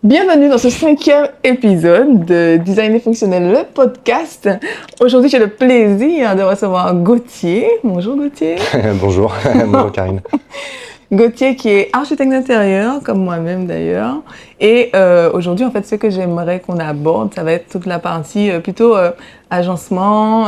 Bienvenue dans ce 5e épisode de Design et Fonctionnel, le podcast. Aujourd'hui, j'ai le plaisir de recevoir Gauthier. Bonjour Gauthier. Bonjour, bonjour Karine. Gauthier qui est architecte d'intérieur, comme moi-même d'ailleurs. Et aujourd'hui, en fait, ce que j'aimerais qu'on aborde, ça va être toute la partie plutôt agencement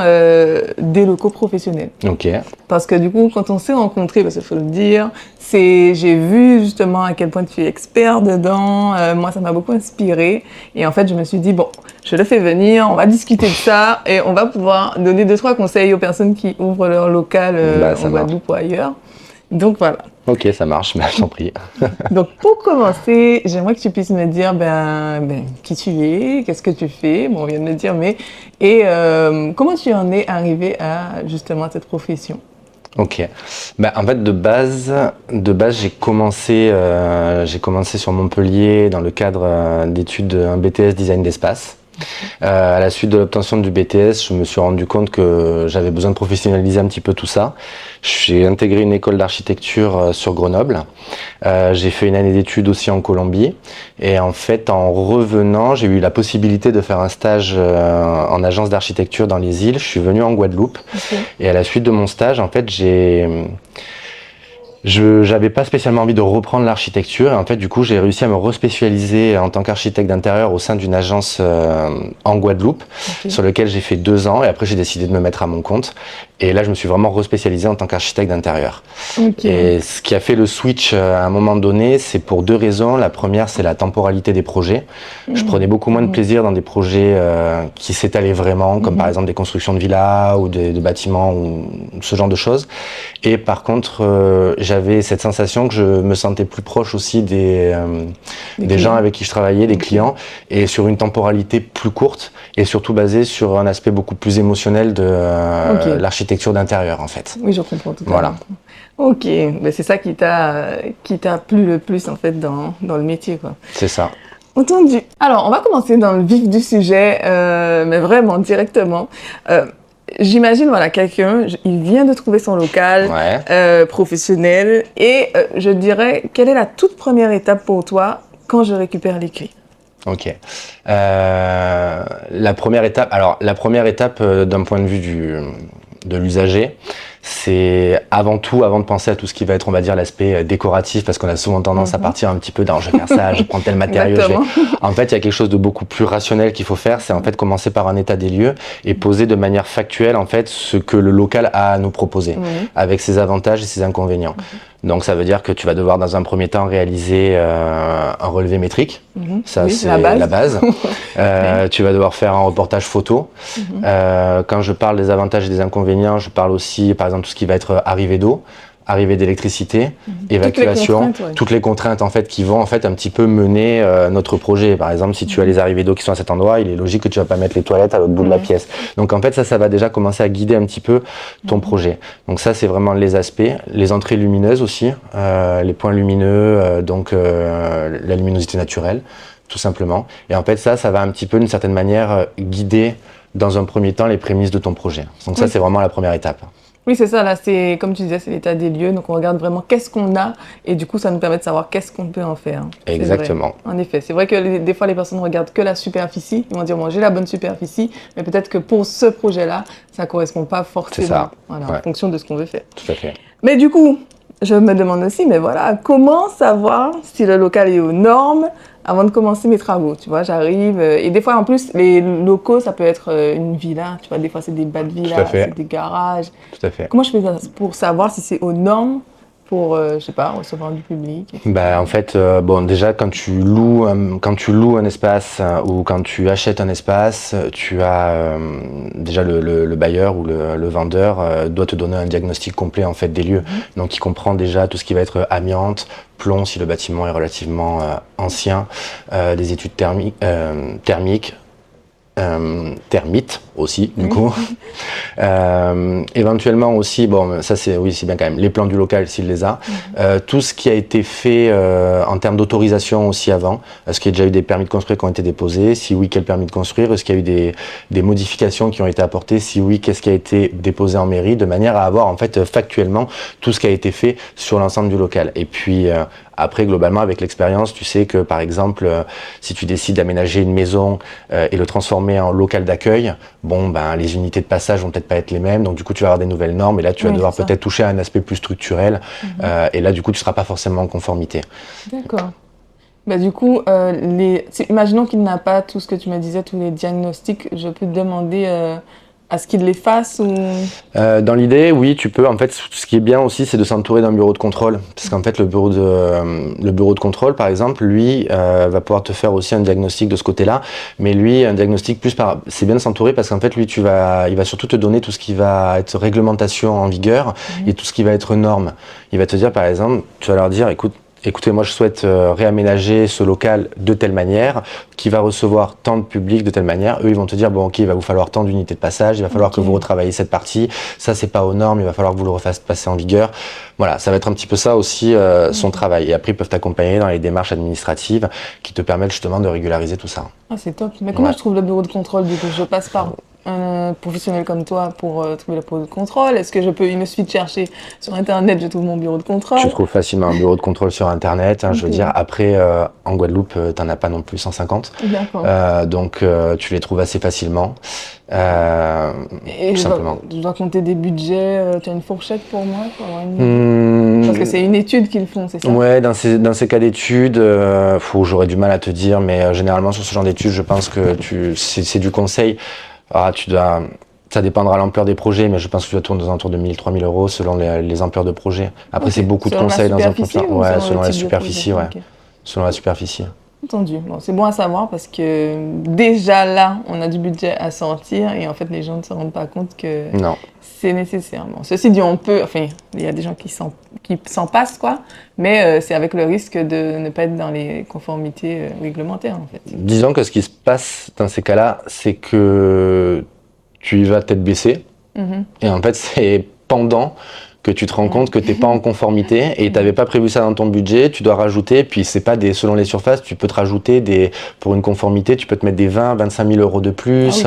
des locaux professionnels. Ok. Parce que du coup, quand on s'est rencontrés, parce qu'il faut le dire, j'ai vu justement à quel point tu es expert dedans. Moi, ça m'a beaucoup inspiré. Et en fait, je me suis dit, bon, je le fais venir, on va discuter de ça et on va pouvoir donner 2-3 conseils aux personnes qui ouvrent leur local en Guadeloupe ou ailleurs. Donc voilà. Ok, ça marche, je t'en prie. Donc pour commencer, j'aimerais que tu puisses me dire qui tu es, qu'est-ce que tu fais, bon on vient de le dire, et comment tu en es arrivé à justement cette profession? Ok. En fait, de base, j'ai commencé sur Montpellier dans le cadre d'études un BTS Design d'espace. À la suite de l'obtention du BTS, je me suis rendu compte que j'avais besoin de professionnaliser un petit peu tout ça. J'ai intégré une école d'architecture sur Grenoble. J'ai fait une année d'études aussi en Colombie. Et en fait, en revenant, j'ai eu la possibilité de faire un stage en agence d'architecture dans les îles. Je suis venu en Guadeloupe. Okay. Et à la suite de mon stage, en fait, j'avais pas spécialement envie de reprendre l'architecture et en fait du coup j'ai réussi à me respécialiser en tant qu'architecte d'intérieur au sein d'une agence en Guadeloupe, okay, sur lequel j'ai fait 2 ans et après j'ai décidé de me mettre à mon compte et là je me suis vraiment respécialisé en tant qu'architecte d'intérieur. Okay. Et ce qui a fait le switch à un moment donné, c'est pour 2 raisons. La première, c'est la temporalité des projets. Je prenais beaucoup moins de plaisir dans des projets qui s'étalaient vraiment, comme par exemple des constructions de villas ou de bâtiments ou ce genre de choses. Et par contre, j'avais cette sensation que je me sentais plus proche aussi des gens avec qui je travaillais, des clients, et sur une temporalité plus courte et surtout basée sur un aspect beaucoup plus émotionnel de l'architecture d'intérieur en fait. Oui, je comprends tout à fait. Voilà. Ok, mais c'est ça qui t'a plu le plus en fait dans le métier quoi. C'est ça. Entendu. Alors, on va commencer dans le vif du sujet, mais vraiment directement. J'imagine, voilà, quelqu'un, il vient de trouver son local professionnel et je dirais, quelle est la toute première étape pour toi quand je récupère les clés? Ok. La première étape d'un point de vue de l'usager, c'est avant tout, avant de penser à tout ce qui va être, on va dire, l'aspect décoratif, parce qu'on a souvent tendance à partir un petit peu dans je vais faire ça, je prends tel matériau. En fait, il y a quelque chose de beaucoup plus rationnel qu'il faut faire, c'est en fait commencer par un état des lieux et poser de manière factuelle en fait ce que le local a à nous proposer, avec ses avantages et ses inconvénients. Donc ça veut dire que tu vas devoir dans un premier temps réaliser un relevé métrique, ça c'est la base. Tu vas devoir faire un reportage photo. Quand je parle des avantages et des inconvénients, je parle aussi par exemple tout ce qui va être arrivée d'eau, arrivée d'électricité, évacuation, toutes les contraintes en fait qui vont en fait un petit peu mener notre projet. Par exemple, si tu as les arrivées d'eau qui sont à cet endroit, il est logique que tu vas pas mettre les toilettes à l'autre bout de la pièce. Donc en fait ça va déjà commencer à guider un petit peu ton projet. Donc ça c'est vraiment les aspects, les entrées lumineuses aussi, les points lumineux, donc la luminosité naturelle, tout simplement. Et en fait ça va un petit peu d'une certaine manière guider dans un premier temps les prémices de ton projet. Donc ça c'est vraiment la première étape. Oui, c'est ça, là, c'est, comme tu disais, c'est l'état des lieux. Donc, on regarde vraiment qu'est-ce qu'on a et du coup, ça nous permet de savoir qu'est-ce qu'on peut en faire. Exactement. En effet, c'est vrai que des fois, les personnes regardent que la superficie. Ils vont dire, bon, j'ai la bonne superficie, mais peut-être que pour ce projet-là, ça correspond pas forcément. C'est ça. Voilà, en fonction de ce qu'on veut faire. Tout à fait. Mais du coup, je me demande aussi, mais voilà, comment savoir si le local est aux normes avant de commencer mes travaux, tu vois, j'arrive, et des fois en plus, les locaux, ça peut être une villa, tu vois, des fois c'est des bas de villa, c'est des garages. Tout à fait. Comment je fais pour savoir si c'est aux normes pour, je sais pas, recevoir du public? En fait, bon, déjà, quand tu loues un espace ou quand tu achètes un espace, tu as déjà le bailleur ou le vendeur doit te donner un diagnostic complet en fait des lieux. Donc, qui comprend déjà tout ce qui va être amiante, plomb si le bâtiment est relativement ancien, des études thermiques, termites aussi du coup. Éventuellement aussi, bon ça c'est bien quand même, les plans du local s'il les a, tout ce qui a été fait en termes d'autorisation aussi avant, est-ce qu'il y a déjà eu des permis de construire qui ont été déposés, si oui quel permis de construire, est-ce qu'il y a eu des modifications qui ont été apportées, si oui qu'est-ce qui a été déposé en mairie, de manière à avoir en fait factuellement tout ce qui a été fait sur l'ensemble du local. Et puis Après, globalement, avec l'expérience, tu sais que, par exemple, si tu décides d'aménager une maison et le transformer en local d'accueil, bon, ben, les unités de passage vont peut-être pas être les mêmes, donc du coup, tu vas avoir des nouvelles normes, et là, tu vas devoir peut-être toucher à un aspect plus structurel, et là, du coup, tu seras pas forcément en conformité. D'accord. Bah, du coup, imaginons qu'il n'a pas tout ce que tu me disais, tous les diagnostics, je peux te demander à ce qu'il les fasse ou... Dans l'idée, oui, tu peux. En fait, ce qui est bien aussi, c'est de s'entourer d'un bureau de contrôle. Parce qu'en fait, le bureau de contrôle, par exemple, lui, va pouvoir te faire aussi un diagnostic de ce côté-là. Mais lui, un diagnostic c'est bien de s'entourer parce qu'en fait, lui, il va surtout te donner tout ce qui va être réglementation en vigueur et tout ce qui va être norme. Il va te dire, par exemple, tu vas leur dire, écoutez, moi je souhaite réaménager ce local de telle manière, qui va recevoir tant de public de telle manière. Eux, ils vont te dire, bon ok, il va vous falloir tant d'unités de passage, il va falloir que vous retravaillez cette partie, ça c'est pas aux normes, il va falloir que vous le refassiez passer en vigueur. Voilà, ça va être un petit peu ça aussi son travail. Et après, ils peuvent t'accompagner dans les démarches administratives qui te permettent justement de régulariser tout ça. Ah, c'est top. Mais comment je trouve le bureau de contrôle du coup? Je passe par un professionnel comme toi pour trouver le bureau de contrôle? Est-ce que il me suffit de chercher sur Internet, je trouve mon bureau de contrôle? Tu trouves facilement un bureau de contrôle sur Internet. Je veux dire, après, en Guadeloupe, t'en as pas non plus 150. D'accord. Donc, tu les trouves assez facilement. Et tout simplement. Je dois compter des budgets. Tu as une fourchette pour moi Parce que c'est une étude qu'ils font, c'est ça? Ouais, dans ces cas d'études, j'aurais du mal à te dire, mais généralement sur ce genre d'études, je pense que c'est du conseil. Ça dépendra de l'ampleur des projets, mais je pense que tu dois tourner aux alentours de 1 000, 3 000 euros selon les ampleurs de projets. Après, c'est beaucoup de conseils dans un plan. Ouais, selon la superficie, ouais. Selon la superficie. Entendu. Bon, c'est bon à savoir parce que déjà là, on a du budget à sortir et en fait, les gens ne se rendent pas compte que c'est nécessaire. Bon, ceci dit, il y a des gens qui s'en passent, quoi, mais c'est avec le risque de ne pas être dans les conformités réglementaires, en fait. Disons que ce qui se passe dans ces cas-là, c'est que tu y vas tête baissée et en fait, c'est pendant que tu te rends compte que tu n'es pas en conformité et tu n'avais pas prévu ça dans ton budget, tu dois rajouter, puis c'est pas selon les surfaces, tu peux te rajouter pour une conformité, tu peux te mettre des 20, 25 000 euros de plus,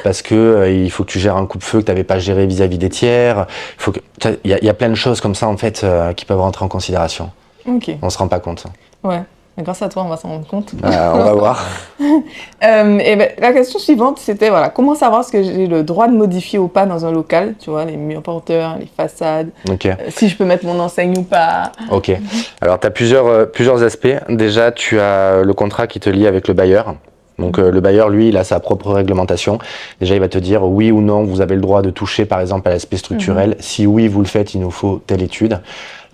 parce que il faut que tu gères un coupe-feu que tu n'avais pas géré vis-à-vis des tiers. Il y a plein de choses comme ça en fait qui peuvent rentrer en considération. On se rend pas compte. Ouais. Grâce à toi, on va s'en rendre compte. On va voir. La question suivante, c'était comment savoir ce que j'ai le droit de modifier ou pas dans un local, tu vois, les murs porteurs, les façades, si je peux mettre mon enseigne ou pas. Ok. Alors, tu as plusieurs aspects. Déjà, tu as le contrat qui te lie avec le bailleur. Donc le bailleur, lui, il a sa propre réglementation. Déjà, il va te dire oui ou non, vous avez le droit de toucher, par exemple, à l'aspect structurel. Si oui, vous le faites, il nous faut telle étude.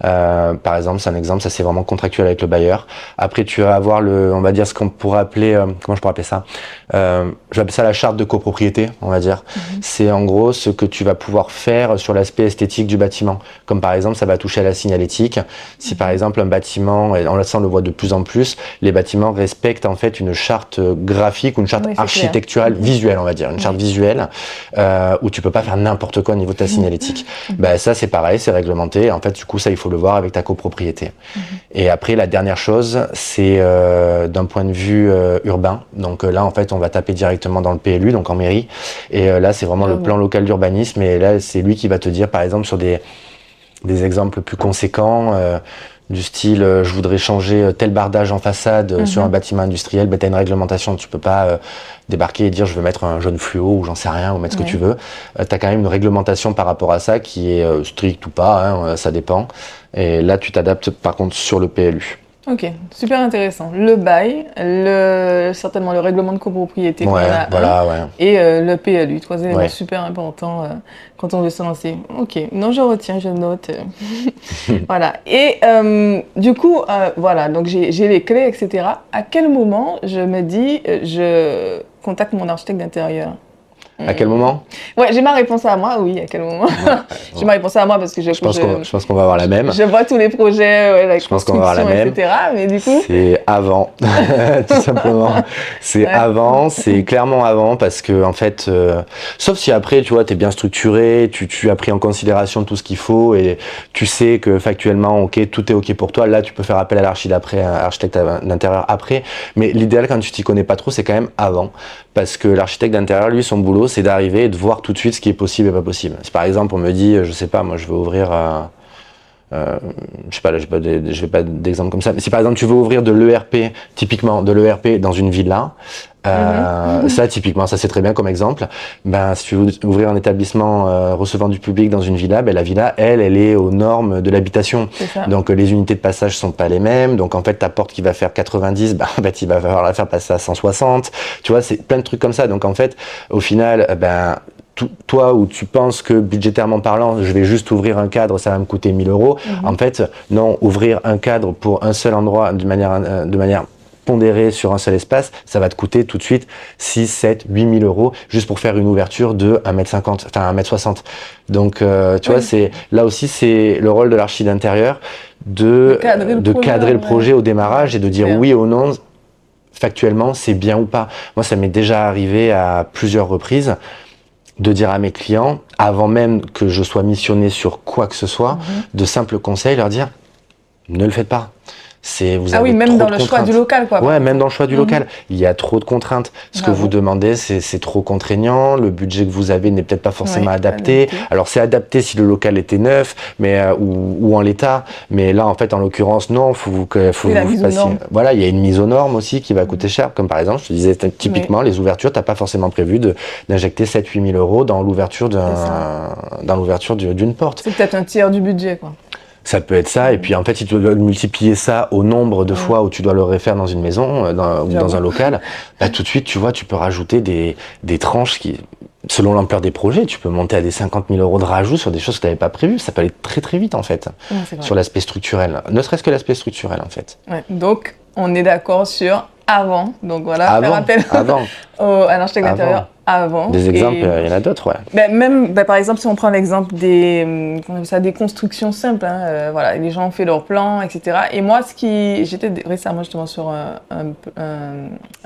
Par exemple, c'est un exemple, ça c'est vraiment contractuel avec le bailleur. Après, tu vas avoir on va dire ce qu'on pourrait appeler, comment je pourrais appeler ça? Je vais appeler ça la charte de copropriété, on va dire. C'est en gros ce que tu vas pouvoir faire sur l'aspect esthétique du bâtiment. Comme par exemple, ça va toucher à la signalétique. Si par exemple un bâtiment, et on le voit de plus en plus, les bâtiments respectent en fait une charte graphique ou une charte architecturale visuelle, on va dire, une charte visuelle où tu peux pas faire n'importe quoi au niveau de ta signalétique. Ça c'est pareil, c'est réglementé. En fait, du coup, ça il faut le voir avec ta copropriété. Et après, la dernière chose, c'est d'un point de vue urbain. Donc là, en fait, on va taper directement dans le PLU, donc en mairie. Et là, c'est vraiment le plan local d'urbanisme. Et là, c'est lui qui va te dire, par exemple, sur des exemples plus conséquents, du style, je voudrais changer tel bardage en façade sur un bâtiment industriel, tu as une réglementation, tu peux pas débarquer et dire je veux mettre un jaune fluo ou j'en sais rien, ou mettre ce que tu veux. Tu as quand même une réglementation par rapport à ça qui est stricte ou pas, ça dépend. Et là, tu t'adaptes par contre sur le PLU. Ok, super intéressant. Le bail, certainement le règlement de copropriété, et le PLU, 3 éléments super importants quand on veut se lancer. Ok, non, je retiens, je note. Voilà. Et du coup, donc j'ai les clés, etc. À quel moment je me dis, je contacte mon architecte d'intérieur? À quel moment? Ouais, j'ai ma réponse à moi, oui, à quel moment? J'ai ma réponse à moi parce que je pense qu'on va avoir la même. Je vois tous les projets, la construction, etc. Mais du coup... C'est avant, tout simplement. C'est avant, c'est clairement avant parce que, en fait, sauf si après, tu vois, t'es bien structuré, tu as pris en considération tout ce qu'il faut et tu sais que factuellement, ok, tout est ok pour toi. Là, tu peux faire appel à l'architecte d'intérieur après. Mais l'idéal, quand tu t'y connais pas trop, c'est quand même avant. Parce que l'architecte d'intérieur, lui, son boulot, c'est d'arriver et de voir tout de suite ce qui est possible et pas possible. Si par exemple, on me dit, je sais pas, moi, je veux ouvrir je sais pas, là, je vais pas d'exemple comme ça, mais si par exemple tu veux ouvrir de l'ERP, typiquement de l'ERP dans une villa, ça typiquement, ça c'est très bien comme exemple. Ben, si tu veux ouvrir un établissement recevant du public dans une villa, ben la villa, elle est aux normes de l'habitation. Donc les unités de passage sont pas les mêmes. Donc en fait ta porte qui va faire 90, ben en fait il va falloir la faire passer à 160. Tu vois, c'est plein de trucs comme ça. Donc en fait, au final, ben toi où tu penses que budgétairement parlant, je vais juste ouvrir un cadre, ça va me coûter 1 000 euros. En fait, non, ouvrir un cadre pour un seul endroit de manière pondérée sur un seul espace, ça va te coûter tout de suite 6, 7, 8 000 euros juste pour faire une ouverture de 1m50, enfin 1m60. Donc, tu vois, là aussi, c'est le rôle de l'archi d'intérieur de cadrer le projet au démarrage et de dire oui ou non, factuellement, c'est bien ou pas. Moi, ça m'est déjà arrivé à plusieurs reprises de dire à mes clients, avant même que je sois missionné sur quoi que ce soit, de simples conseils, leur dire, ne le faites pas. Vous avez même dans le choix du local, quoi. Ouais, même dans le choix du local. Il y a trop de contraintes. Ce que vous demandez, c'est trop contraignant. Le budget que vous avez n'est peut-être pas forcément adapté. Alors, c'est adapté si le local était neuf, mais, ou en l'état. Mais là, en fait, en l'occurrence, non, faut que vous fassiez. Voilà, il y a une mise aux normes aussi qui va coûter cher. Comme par exemple, je te disais, typiquement, les ouvertures, t'as pas forcément prévu d'injecter 7-8 000 euros dans l'ouverture d'une porte. C'est peut-être un tiers du budget, quoi. Ça peut être ça, et puis en fait, si tu dois multiplier ça au nombre de fois où tu dois le refaire dans une maison, ou dans un local, bah, tout de suite, tu vois, tu peux rajouter des tranches qui, selon l'ampleur des projets, tu peux monter à des 50 000 euros de rajout sur des choses que tu n'avais pas prévues. Ça peut aller très très vite, en fait, sur l'aspect structurel. Ne serait-ce que l'aspect structurel, en fait. Ouais, donc, on est d'accord sur avant. Donc voilà, faire appel à l'architecte d'intérieur avant. Des exemples, il y en a d'autres, ouais. Même, par exemple, si on prend l'exemple des constructions simples, voilà, les gens ont fait leurs plans, etc. Et moi, j'étais récemment justement sur un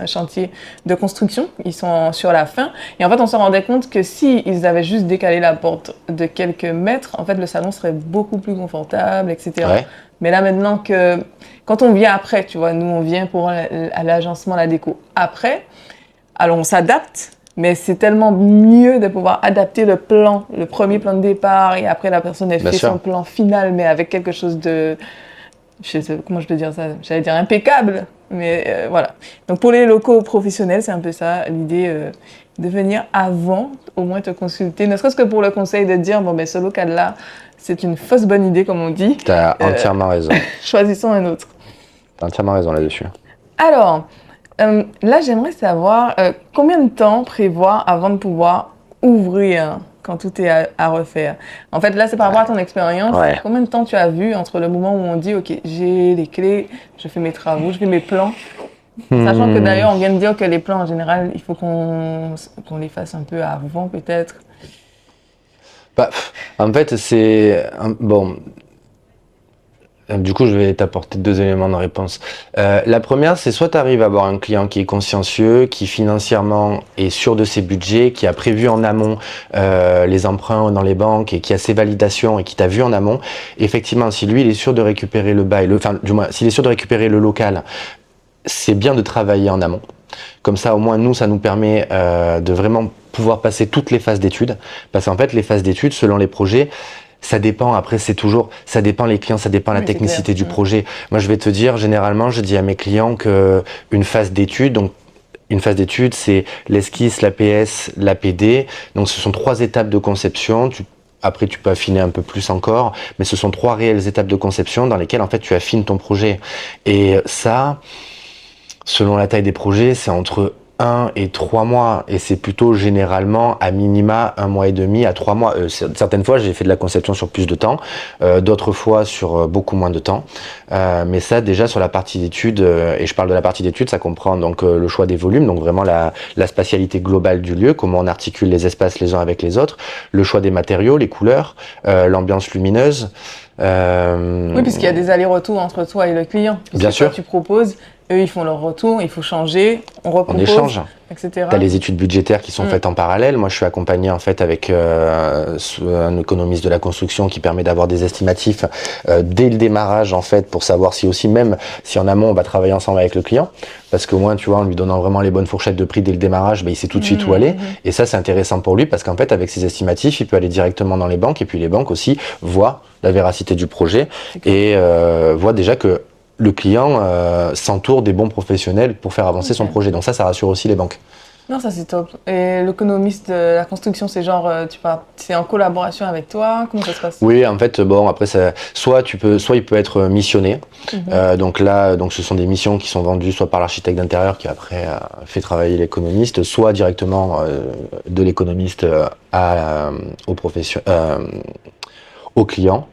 chantier de construction, ils sont sur la fin, et en fait, on se rendait compte que si ils avaient juste décalé la porte de quelques mètres, en fait, le salon serait beaucoup plus confortable, etc. Ouais. Mais là, maintenant quand on vient après, tu vois, nous, on vient pour l'agencement, la déco après, alors on s'adapte, mais c'est tellement mieux de pouvoir adapter le premier plan de départ, et après la personne elle fait son plan final, mais avec quelque chose de, je sais comment je peux dire ça, j'allais dire impeccable, mais voilà. Donc pour les locaux professionnels, c'est un peu ça l'idée, de venir avant, au moins te consulter, ne serait-ce que pour le conseil de dire bon ben ce local-là, c'est une fausse bonne idée comme on dit. T'as entièrement raison. Choisissons un autre. T'as entièrement raison là-dessus. Alors. Là, j'aimerais savoir combien de temps prévoir avant de pouvoir ouvrir quand tout est à refaire. En fait, là, c'est par rapport à ton expérience. Ouais. Combien de temps tu as vu entre le moment où on dit « Ok, j'ai les clés, je fais mes travaux, je fais mes plans ». Sachant que d'ailleurs, on vient de dire que les plans, en général, il faut qu'on les fasse un peu avant, peut-être. Bah, en fait, c'est... Bon... Du coup, je vais t'apporter 2 éléments de réponse. La première, c'est soit tu arrives à avoir un client qui est consciencieux, qui financièrement est sûr de ses budgets, qui a prévu en amont les emprunts dans les banques et qui a ses validations et qui t'a vu en amont. Effectivement, si lui, il est sûr de récupérer le bail, enfin, du moins, s'il est sûr de récupérer le local, c'est bien de travailler en amont. Comme ça, au moins, nous, ça nous permet de vraiment pouvoir passer toutes les phases d'études. Parce qu'en fait, les phases d'études, selon les projets, ça dépend, après ça dépend les clients, ça dépend la technicité du projet. Moi je vais te dire, généralement je dis à mes clients que une phase d'étude, donc une phase d'étude c'est l'esquisse, l'APS, l'APD, donc ce sont 3 étapes de conception. Après tu peux affiner un peu plus encore, mais ce sont 3 réelles étapes de conception dans lesquelles en fait tu affines ton projet. Et ça, selon la taille des projets, c'est entre 1 et 3 mois, et c'est plutôt généralement à minima 1 mois et demi à 3 mois. Certaines fois j'ai fait de la conception sur plus de temps, d'autres fois sur beaucoup moins de temps, mais ça déjà sur la partie d'études, et je parle de la partie d'études, ça comprend donc le choix des volumes, donc vraiment la spatialité globale du lieu, comment on articule les espaces les uns avec les autres, le choix des matériaux, les couleurs, l'ambiance lumineuse. Oui, puisqu'il y a des allers-retours entre toi et le client. Bien sûr. Tu proposes, eux, ils font leur retour, il faut changer, on On repropose, échange. etc. Tu as les études budgétaires qui sont faites en parallèle. Moi, je suis accompagné en fait avec un économiste de la construction qui permet d'avoir des estimatifs dès le démarrage en fait pour savoir si aussi, même si en amont on va travailler ensemble avec le client, parce qu'au moins tu vois, en lui donnant vraiment les bonnes fourchettes de prix dès le démarrage, il sait tout de suite où aller. Et ça, c'est intéressant pour lui parce qu'en fait, avec ses estimatifs, il peut aller directement dans les banques et puis les banques aussi voient la véracité du projet et voient déjà que le client s'entoure des bons professionnels pour faire avancer son projet. Donc ça rassure aussi les banques. Non, ça c'est top. Et l'économiste de la construction, c'est genre, c'est en collaboration avec toi? Comment ça se passe? Oui, en fait, bon, après, soit il peut être missionné. Donc là, ce sont des missions qui sont vendues soit par l'architecte d'intérieur qui après fait travailler l'économiste, soit directement de l'économiste au client.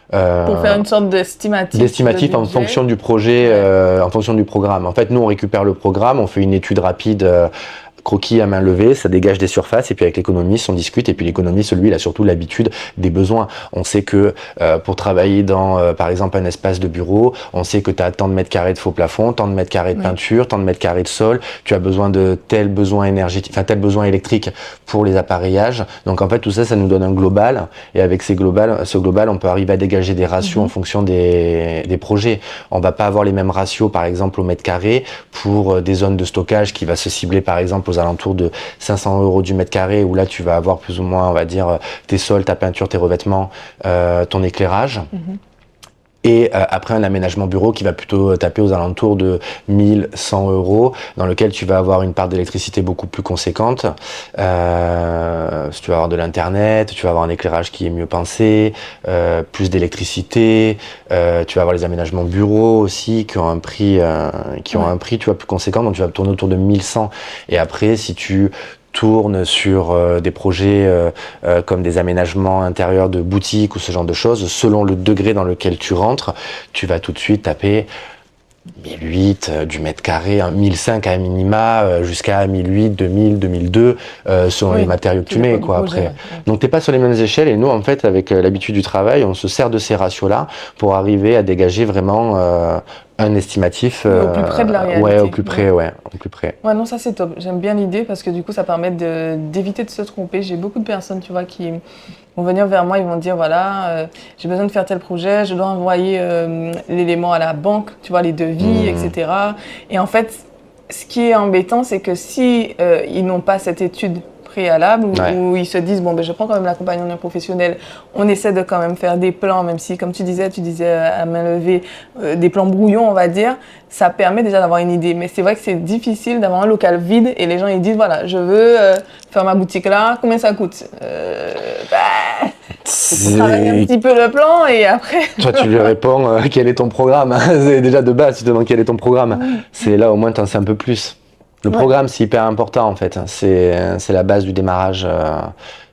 Pour faire une sorte d'estimatif. D'estimatif en fonction du projet, en fonction du programme. En fait, nous, on récupère le programme, on fait une étude rapide, croquis à main levée, ça dégage des surfaces, et puis avec l'économiste, on discute, et puis l'économiste, lui, il a surtout l'habitude des besoins. On sait que pour travailler dans, par exemple, un espace de bureau, on sait que tu as tant de mètres carrés de faux plafond, tant de mètres carrés de peinture, tant de mètres carrés de sol, tu as besoin de tel besoin énergétique, enfin tel besoin électrique pour les appareillages. Donc en fait, tout ça, ça nous donne un global, et avec ce global, on peut arriver à dégager des ratios en fonction des projets. On va pas avoir les mêmes ratios, par exemple, au mètre carré pour des zones de stockage qui va se cibler, par exemple, aux alentours de 500 € du mètre carré, où là, tu vas avoir plus ou moins, on va dire, tes sols, ta peinture, tes revêtements, ton éclairage. Et après un aménagement bureau qui va plutôt taper aux alentours de 1100 €, dans lequel tu vas avoir une part d'électricité beaucoup plus conséquente. Tu vas avoir de l'internet, tu vas avoir un éclairage qui est mieux pensé, plus d'électricité. Tu vas avoir les aménagements bureaux aussi qui ont un prix, tu vois, plus conséquent. Donc tu vas tourner autour de 1100. Et après, si tu tourne sur des projets comme des aménagements intérieurs de boutiques ou ce genre de choses, selon le degré dans lequel tu rentres, tu vas tout de suite taper 1008 du mètre carré, 1005 à minima, jusqu'à 1008, 2000, 2002, selon les matériaux que tu mets, quoi, après. Donc t'es pas sur les mêmes échelles, et nous, en fait, avec l'habitude du travail, on se sert de ces ratios-là pour arriver à dégager vraiment un estimatif. Au plus près de la réalité. Ouais, au plus près, au plus près. Ouais, non, ça c'est top. J'aime bien l'idée parce que du coup, ça permet d'éviter de se tromper. J'ai beaucoup de personnes, tu vois, qui vont venir vers moi, ils vont dire, voilà, j'ai besoin de faire tel projet, je dois envoyer l'élément à la banque, tu vois, les devis, etc. Et en fait, ce qui est embêtant, c'est que si ils n'ont pas cette étude préalable, où ils se disent, bon, ben, je prends quand même l'accompagnement d'un professionnel, on essaie de quand même faire des plans, même si, comme tu disais à main levée, des plans brouillons, on va dire, ça permet déjà d'avoir une idée. Mais c'est vrai que c'est difficile d'avoir un local vide et les gens, ils disent, voilà, je veux faire ma boutique là, combien ça coûte? Tu travailles un petit peu le plan et après... Toi, tu lui réponds quel est ton programme. C'est déjà de base, tu te demandes quel est ton programme. C'est là, au moins, tu en sais un peu plus. Le programme, c'est hyper important en fait. C'est la base du démarrage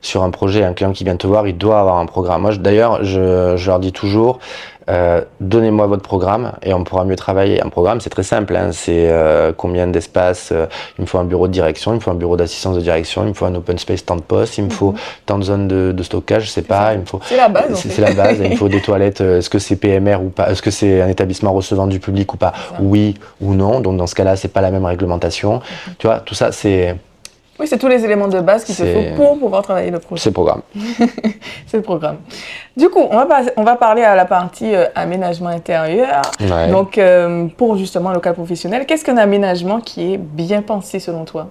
sur un projet. Un client qui vient te voir, il doit avoir un programme. Moi, d'ailleurs, je leur dis toujours, donnez-moi votre programme et on pourra mieux travailler. Un programme, c'est très simple. Hein. C'est combien d'espace, il me faut un bureau de direction, il me faut un bureau d'assistance de direction, il me faut un open space, tant de postes, il me faut tant de zones de stockage, je sais pas. Il me faut... C'est la base. C'est la base. Il me faut des toilettes. Est-ce que c'est PMR ou pas? Est-ce que c'est un établissement recevant du public ou pas? Oui ou non. Donc dans ce cas-là, c'est pas la même réglementation. Tu vois, tout ça, c'est... Oui, c'est tous les éléments de base qu'il te faut pour pouvoir travailler le projet. C'est le programme. C'est le programme. Du coup, on va parler à la partie aménagement intérieur. Ouais. Donc, pour justement un local professionnel, qu'est-ce qu'un aménagement qui est bien pensé selon toi?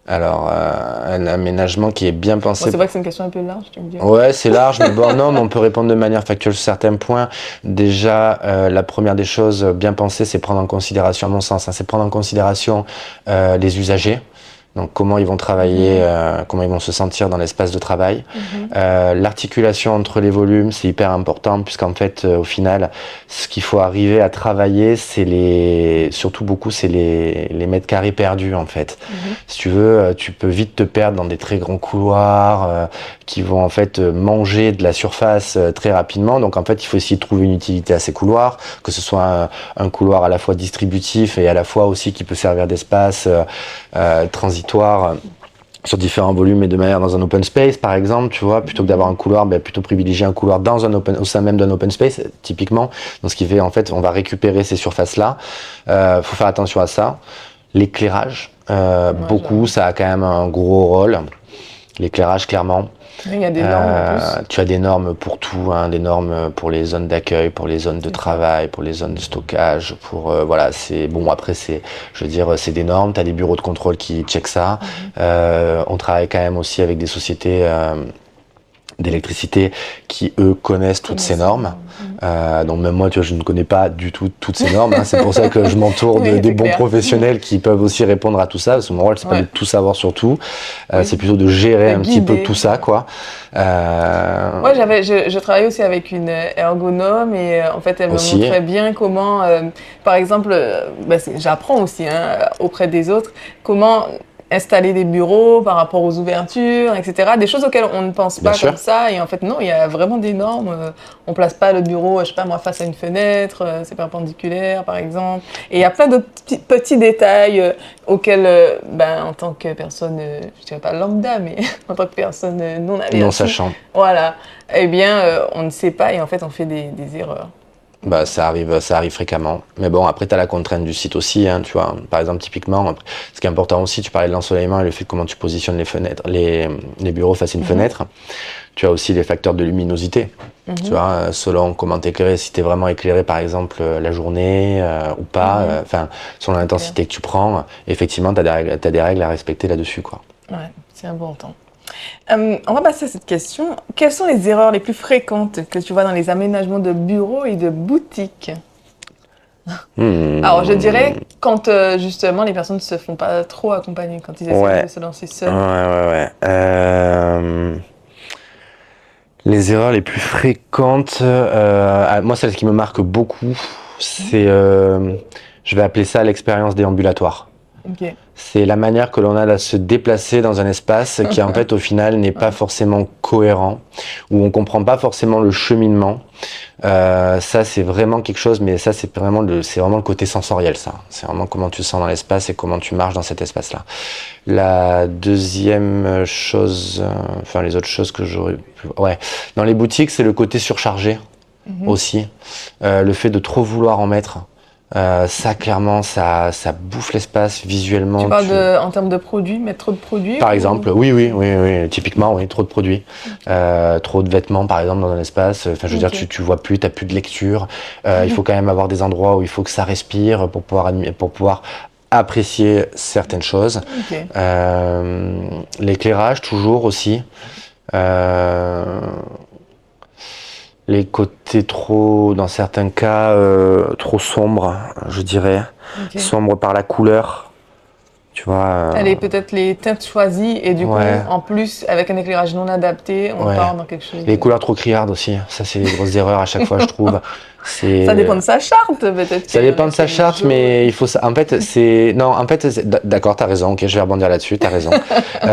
Alors, un aménagement qui est bien pensé... Bon, c'est vrai que c'est une question un peu large, tu me dis. Ouais, c'est large, mais bon, non, mais on peut répondre de manière factuelle sur certains points. Déjà, la première des choses bien pensées, c'est prendre en considération, à mon sens, hein, c'est prendre en considération les usagers. Donc comment ils vont travailler, comment ils vont se sentir dans l'espace de travail. L'articulation entre les volumes, c'est hyper important puisqu'en fait, au final, ce qu'il faut arriver à travailler, c'est surtout beaucoup, c'est les mètres carrés perdus en fait. Si tu veux, tu peux vite te perdre dans des très grands couloirs qui vont en fait manger de la surface très rapidement. Donc en fait, il faut essayer de trouver une utilité à ces couloirs, que ce soit un couloir à la fois distributif et à la fois aussi qui peut servir d'espace transitoire sur différents volumes et de manière dans un open space par exemple, tu vois, plutôt que d'avoir un couloir, plutôt privilégier un couloir dans un au sein même d'un open space typiquement. Donc ce qui fait en fait on va récupérer ces surfaces là. Faut faire attention à ça. L'éclairage, beaucoup, ça a quand même un gros rôle. L'éclairage clairement. Il y a des normes en plus. Tu as des normes pour tout, hein, des normes pour les zones d'accueil, pour les zones de travail, pour les zones de stockage, pour voilà, c'est bon après je veux dire c'est des normes, tu as des bureaux de contrôle qui checkent ça. On travaille quand même aussi avec des sociétés d'électricité qui eux connaissent toutes ces normes. Donc même moi tu vois je ne connais pas du tout toutes ces normes, hein. C'est pour ça que je m'entoure des bons professionnels qui peuvent aussi répondre à tout ça, parce que mon rôle c'est pas de tout savoir sur tout, c'est plutôt de gérer un petit peu tout ça quoi. Moi je travaille aussi avec une ergonome et en fait elle me montrait bien comment par exemple j'apprends aussi auprès des autres comment installer des bureaux par rapport aux ouvertures, etc. Des choses auxquelles on ne pense pas comme ça. Et en fait, non, il y a vraiment des normes. On place pas le bureau, je sais pas moi, face à une fenêtre, c'est perpendiculaire, par exemple. Et il y a plein d'autres petits détails auxquels, en tant que personne, je dirais pas lambda, mais en tant que personne non avertie, non sachant. Voilà. Eh bien, on ne sait pas et en fait, on fait des erreurs. Ça arrive fréquemment. Mais bon, après, tu as la contrainte du site aussi, hein, tu vois. Par exemple, typiquement, ce qui est important aussi, tu parlais de l'ensoleillement et le fait de comment tu positionnes les fenêtres, les bureaux face à une fenêtre. Tu as aussi les facteurs de luminosité. Tu vois, selon comment tu es éclairé, si tu es vraiment éclairé, par exemple, la journée ou pas, selon l'intensité que tu prends, effectivement, tu as des règles à respecter là-dessus, quoi. Ouais, c'est important. On va passer à cette question. Quelles sont les erreurs les plus fréquentes que tu vois dans les aménagements de bureaux et de boutiques? Alors, je dirais quand justement les personnes ne se font pas trop accompagner, quand ils essaient de se lancer seuls. Les erreurs les plus fréquentes, moi celle qui me marque beaucoup, c'est, je vais appeler ça l'expérience déambulatoire. Okay. C'est la manière que l'on a de se déplacer dans un espace qui en fait au final n'est pas forcément cohérent, où on comprend pas forcément le cheminement. Ça c'est vraiment quelque chose, mais ça c'est vraiment le côté sensoriel, ça. C'est vraiment comment tu te sens dans l'espace et comment tu marches dans cet espace-là. La deuxième chose, les autres choses que j'aurais pu... dans les boutiques, c'est le côté surchargé aussi. Le fait de trop vouloir en mettre. Ça clairement ça bouffe l'espace visuellement. Tu parles en termes de produits, mettre trop de produits par exemple, oui, typiquement oui, trop de produits, trop de vêtements par exemple dans un espace, je veux dire tu vois plus, t'as plus de lecture, il faut quand même avoir des endroits où il faut que ça respire pour pouvoir apprécier certaines choses. L'éclairage toujours aussi. Les côtés trop, dans certains cas, trop sombres, je dirais. Sombres par la couleur, tu vois. Peut-être les teintes choisies et du coup, en plus, avec un éclairage non adapté, on part dans quelque chose. Les couleurs trop criardes aussi, ça c'est des grosses erreurs à chaque fois, je trouve. Ça dépend de sa charte, peut-être. Ça dépend de sa charte, mais il faut ça. En fait, d'accord, t'as raison. Ok, je vais rebondir là-dessus. T'as raison.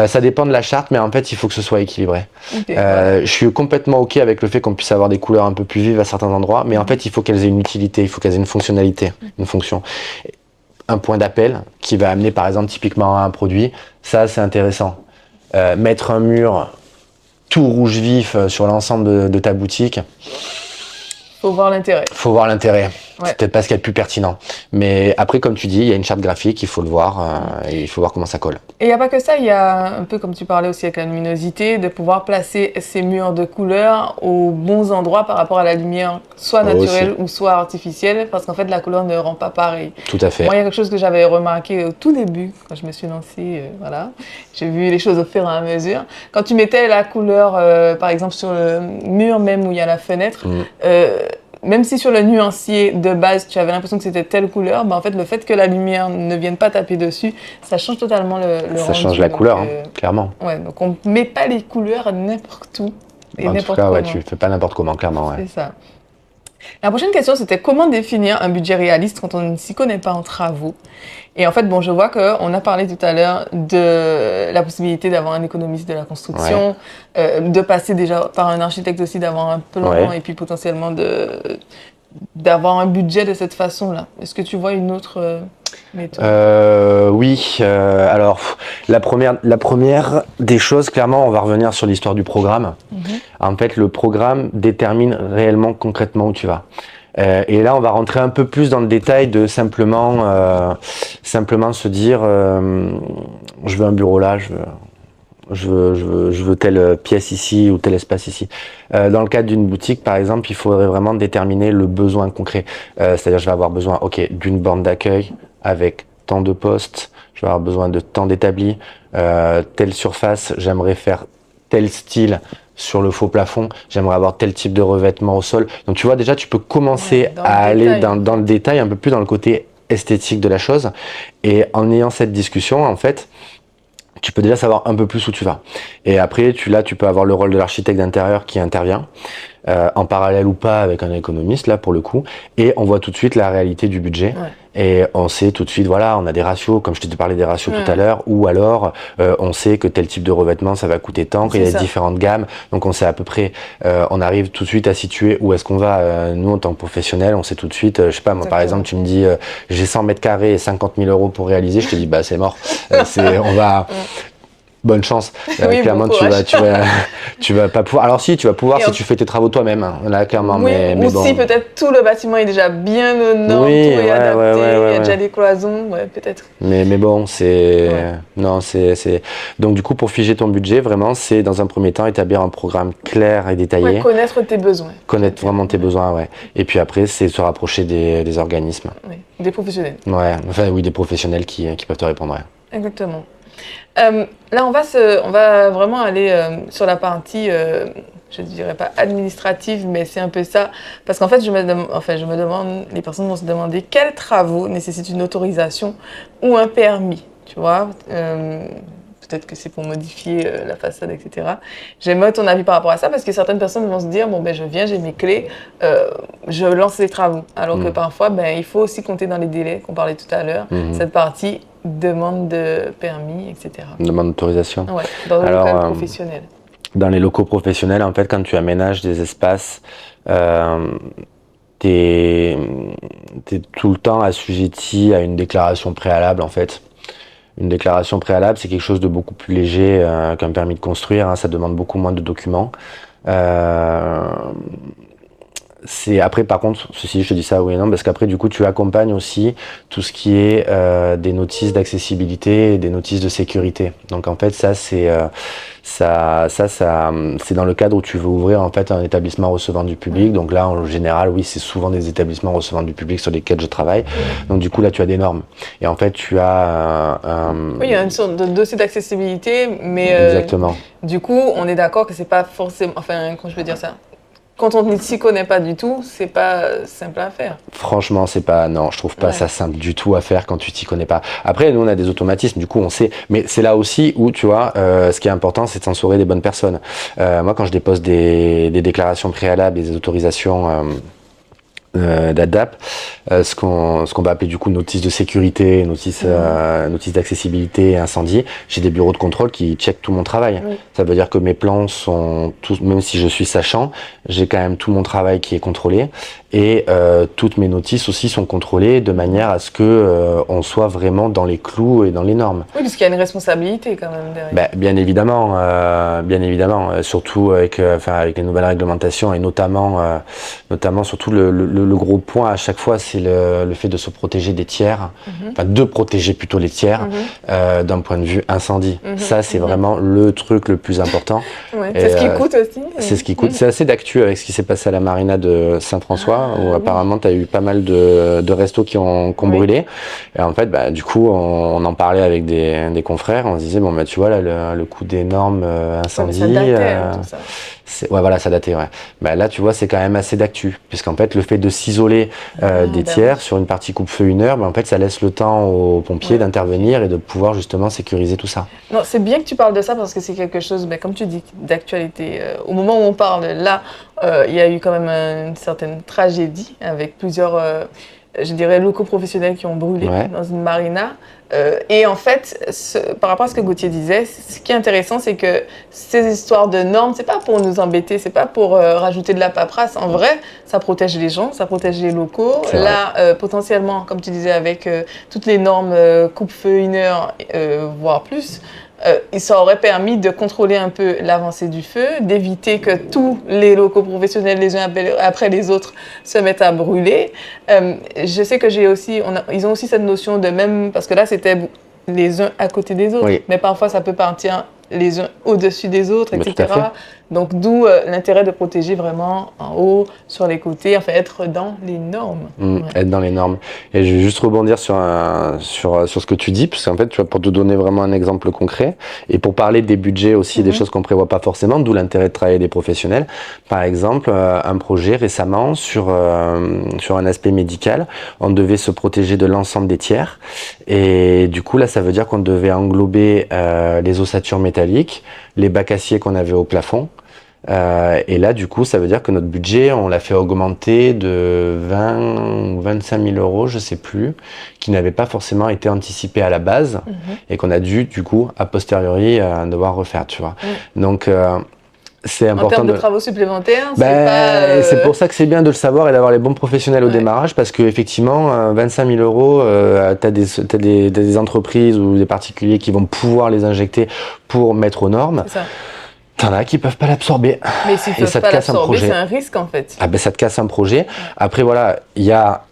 Ça dépend de la charte, mais en fait, il faut que ce soit équilibré. Je suis complètement ok avec le fait qu'on puisse avoir des couleurs un peu plus vives à certains endroits, mais en fait, il faut qu'elles aient une utilité, il faut qu'elles aient une fonctionnalité, une fonction. Un point d'appel qui va amener, par exemple, typiquement à un produit. Ça, c'est intéressant. Mettre un mur tout rouge vif sur l'ensemble de ta boutique. Faut voir l'intérêt. Faut voir l'intérêt. C'est peut-être pas ce qu'il y a de plus pertinent. Mais après, comme tu dis, il y a une charte graphique, il faut le voir, et il faut voir comment ça colle. Et il n'y a pas que ça, il y a un peu comme tu parlais aussi avec la luminosité, de pouvoir placer ces murs de couleurs aux bons endroits par rapport à la lumière, soit naturelle ou soit artificielle, parce qu'en fait, la couleur ne rend pas pareil. Tout à fait. Moi, il y a quelque chose que j'avais remarqué au tout début, quand je me suis lancée, j'ai vu les choses au fur et à mesure. Quand tu mettais la couleur, par exemple, sur le mur même où il y a la fenêtre, même si sur le nuancier de base, tu avais l'impression que c'était telle couleur, en fait, le fait que la lumière ne vienne pas taper dessus, ça change totalement le rendu. Ça change la couleur, clairement. Ouais, donc on ne met pas les couleurs n'importe où et en n'importe tout cas, comment. tu fais pas n'importe comment, clairement. C'est ça. La prochaine question, c'était comment définir un budget réaliste quand on ne s'y connaît pas en travaux? Et en fait, je vois qu'on a parlé tout à l'heure de la possibilité d'avoir un économiste de la construction, de passer déjà par un architecte aussi, d'avoir un plan et puis potentiellement d'avoir un budget de cette façon-là? Est-ce que tu vois une autre méthode? Oui, alors la première des choses, clairement, on va revenir sur l'histoire du programme. En fait, le programme détermine réellement concrètement où tu vas. Et là, on va rentrer un peu plus dans le détail de simplement se dire, je veux un bureau là, je veux telle pièce ici ou tel espace ici. Dans le cadre d'une boutique, par exemple, il faudrait vraiment déterminer le besoin concret. C'est-à-dire, je vais avoir besoin, d'une borne d'accueil avec tant de postes, je vais avoir besoin de tant d'établis, telle surface, j'aimerais faire tel style sur le faux plafond, j'aimerais avoir tel type de revêtement au sol. Donc tu vois, déjà, tu peux commencer à aller dans le détail, un peu plus dans le côté esthétique de la chose. Et en ayant cette discussion, en fait, tu peux déjà savoir un peu plus où tu vas. Et après, tu peux avoir le rôle de l'architecte d'intérieur qui intervient, en parallèle ou pas avec un économiste, là, pour le coup. Et on voit tout de suite la réalité du budget. Ouais. Et on sait tout de suite, voilà, on a des ratios, comme je t'ai parlé des ratios tout à l'heure, ou alors on sait que tel type de revêtement, ça va coûter tant, qu'il y a différentes gammes. Donc on sait à peu près, on arrive tout de suite à situer où est-ce qu'on va. Nous, en tant que professionnels, on sait tout de suite, je sais pas, moi, par exemple, tu me dis, j'ai 100 mètres carrés et 50 000 euros pour réaliser, je te dis, bah c'est mort. On va... Bonne chance. Oui, clairement, bon tu vas pas pouvoir. Alors si, tu vas pouvoir si tu fais tes travaux toi-même. Hein, là, clairement. Oui, mais ou si peut-être tout le bâtiment est déjà bien aux normes, tout est adapté, il y a déjà des cloisons, peut-être. Mais bon, non, c'est. Donc du coup, pour figer ton budget, vraiment, c'est dans un premier temps établir un programme clair et détaillé. Ouais, connaître tes besoins. Connaître vraiment tes besoins, ouais. Et puis après, c'est se rapprocher des organismes. Oui, des professionnels. Ouais, enfin oui, des professionnels qui peuvent te répondre. Ouais. Exactement. Là, on va vraiment aller sur la partie, je ne dirais pas administrative, mais c'est un peu ça. Parce qu'en fait, je me demande, les personnes vont se demander quels travaux nécessitent une autorisation ou un permis, tu vois. Peut-être que c'est pour modifier la façade, etc. J'aimerais ton avis par rapport à ça, parce que certaines personnes vont se dire, bon, ben, je viens, j'ai mes clés, je lance les travaux. Alors que parfois, ben, il faut aussi compter dans les délais qu'on parlait tout à l'heure, cette partie demande de permis, etc. Demande d'autorisation. Ouais, dans le local professionnel. Dans les locaux professionnels, en fait, quand tu aménages des espaces, t'es tout le temps assujetti à une déclaration préalable, en fait. Une déclaration préalable, c'est quelque chose de beaucoup plus léger qu'un permis de construire. Hein, ça demande beaucoup moins de documents. Après, par contre, ceci, je te dis ça oui et non, parce qu'après, du coup, tu accompagnes aussi tout ce qui est des notices d'accessibilité et des notices de sécurité. Donc, en fait, ça, c'est dans le cadre où tu veux ouvrir en fait un étabbissement recevant du public. Donc là, en général, oui, c'est souvent des établissements recevant du public sur lesquels je travaille. Donc du coup, là, tu as des normes. Et en fait, tu as oui, il y a une sorte de dossier d'accessibilité, mais exactement. Du coup, on est d'accord que c'est pas forcément, enfin, comment je peux dire ça? Quand on ne s'y connaît pas du tout, c'est pas simple à faire. Franchement, non, je trouve pas ça simple du tout à faire quand tu t'y connais pas. Après, nous, on a des automatismes, du coup, on sait. Mais c'est là aussi où, tu vois, ce qui est important, c'est de s'entourer des bonnes personnes. Moi, quand je dépose des déclarations préalables, des autorisations d'ADAP, ce qu'on va appeler du coup notice de sécurité, notice d'accessibilité, incendie. J'ai des bureaux de contrôle qui checkent tout mon travail. Oui. Ça veut dire que mes plans sont tous, même si je suis sachant, j'ai quand même tout mon travail qui est contrôlé et toutes mes notices aussi sont contrôlées de manière à ce que on soit vraiment dans les clous et dans les normes. Oui, parce qu'il y a une responsabilité quand même derrière. Ben, bien évidemment, surtout avec les nouvelles réglementations et notamment surtout le gros point à chaque fois, c'est le fait de se protéger des tiers, enfin de protéger plutôt les tiers d'un point de vue incendie. Ça, c'est vraiment le truc le plus important. Ouais, c'est ce qui coûte aussi. C'est ce qui coûte. C'est assez d'actu avec ce qui s'est passé à la marina de Saint-François, où apparemment, tu as eu pas mal de restos qui ont brûlé. Et en fait, bah, du coup, on en parlait avec des confrères. On se disait, bon, bah, tu vois, là, le coût des normes incendie... ça datait, tout ça. Ça datait, ouais. Bah, là, tu vois, c'est quand même assez d'actu, puisqu'en fait, le fait de s'isoler des tiers sur une partie coupe-feu 1 heure, bah, en fait, ça laisse le temps aux pompiers d'intervenir et de pouvoir justement sécuriser tout ça. Non, c'est bien que tu parles de ça parce que c'est quelque chose, comme tu dis, d'actualité. Au moment où on parle, là, il y a eu quand même une certaine tragédie avec plusieurs, je dirais, locaux professionnels qui ont brûlé dans une marina. Et en fait, par rapport à ce que Gauthier disait, ce qui est intéressant, c'est que ces histoires de normes, c'est pas pour nous embêter, c'est pas pour rajouter de la paperasse. En vrai, ça protège les gens, ça protège les locaux. Là, potentiellement, comme tu disais, avec toutes les normes coupe-feu, 1 heure, voire plus, ça aurait permis de contrôler un peu l'avancée du feu, d'éviter que tous les locaux professionnels, les uns après les autres, se mettent à brûler. Je sais que ils ont aussi cette notion de même, parce que là, c'était les uns à côté des autres, mais parfois, ça peut partir les uns au-dessus des autres, etc. Donc, d'où l'intérêt de protéger vraiment en haut, sur les côtés, enfin, être dans les normes. Être dans les normes. Et je vais juste rebondir sur ce que tu dis, parce qu'en fait, tu vois, pour te donner vraiment un exemple concret, et pour parler des budgets aussi, des choses qu'on prévoit pas forcément, d'où l'intérêt de travailler des professionnels. Par exemple, un projet récemment sur un aspect médical, on devait se protéger de l'ensemble des tiers, et du coup, là, ça veut dire qu'on devait englober les ossatures métalliques, les bacs aciers qu'on avait au plafond. Et là, du coup, ça veut dire que notre budget, on l'a fait augmenter de 20 ou 25 000 euros, je sais plus, qui n'avait pas forcément été anticipé à la base et qu'on a dû, du coup, a posteriori, devoir refaire, tu vois. Donc, c'est important. En termes de travaux supplémentaires, c'est pour ça que c'est bien de le savoir et d'avoir les bons professionnels au démarrage, parce qu'effectivement, 25 000 euros, t'as des entreprises ou des particuliers qui vont pouvoir les injecter pour mettre aux normes. C'est ça. T'en as qui peuvent pas l'absorber. Mais s'ils peuvent pas l'absorber, c'est un risque en fait. Ah ben ça te casse un projet. Après voilà, il y a...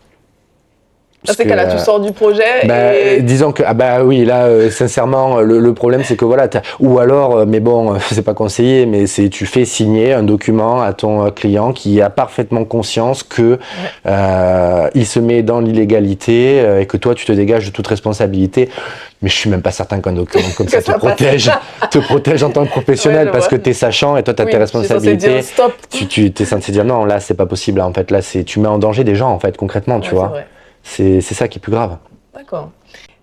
Dans ces cas-là, tu sors du projet disons que, oui, là, sincèrement, le problème, c'est que voilà, ou alors, mais bon, c'est pas conseillé, mais tu fais signer un document à ton client qui a parfaitement conscience que il se met dans l'illégalité et que toi, tu te dégages de toute responsabilité. Mais je suis même pas certain qu'un document comme ça te protège en tant que professionnel, parce que t'es sachant et toi, t'as tes responsabilités. Tu t'es censé dire non, là, c'est pas possible. En fait, là, tu mets en danger des gens, en fait, concrètement, tu vois. C'est ça qui est plus grave. D'accord.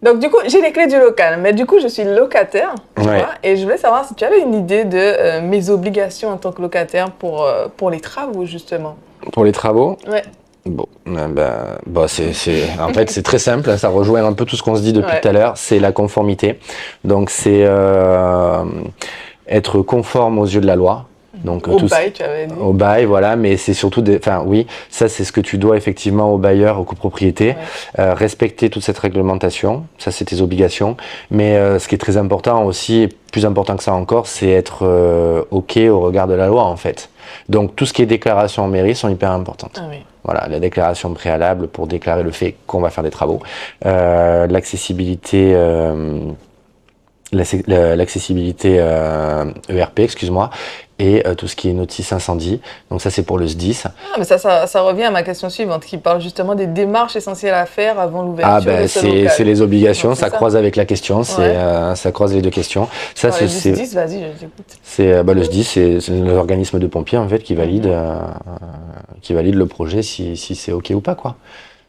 Donc, du coup, j'ai les clés du local, mais du coup, je suis locataire, tu vois, et je voulais savoir si tu avais une idée de mes obligations en tant que locataire pour les travaux, justement. Pour les travaux ? Ouais. Bon, en fait, c'est très simple, ça rejoint un peu tout ce qu'on se dit depuis tout à l'heure, c'est la conformité. Donc, c'est être conforme aux yeux de la loi. Donc, au bail, tu avais dit. Au bail, voilà, mais c'est surtout ça c'est ce que tu dois effectivement au bailleur, aux copropriétés, respecter toute cette réglementation, ça c'est tes obligations, mais ce qui est très important aussi, et plus important que ça encore, c'est être OK au regard de la loi en fait. Donc tout ce qui est déclaration en mairie sont hyper importantes. Voilà, la déclaration préalable pour déclarer le fait qu'on va faire des travaux, l'accessibilité ERP, excuse-moi, et tout ce qui est notice incendie. Donc ça, c'est pour le SDIS. Mais ça revient à ma question suivante, qui parle justement des démarches essentielles à faire avant l'ouverture de ce local. C'est les obligations, ça croise avec la question, ça croise les deux questions. Ça, le SDIS, vas-y, je t'écoute. Le SDIS, c'est l'organisme de pompiers, en fait, qui valide le projet si c'est OK ou pas, quoi.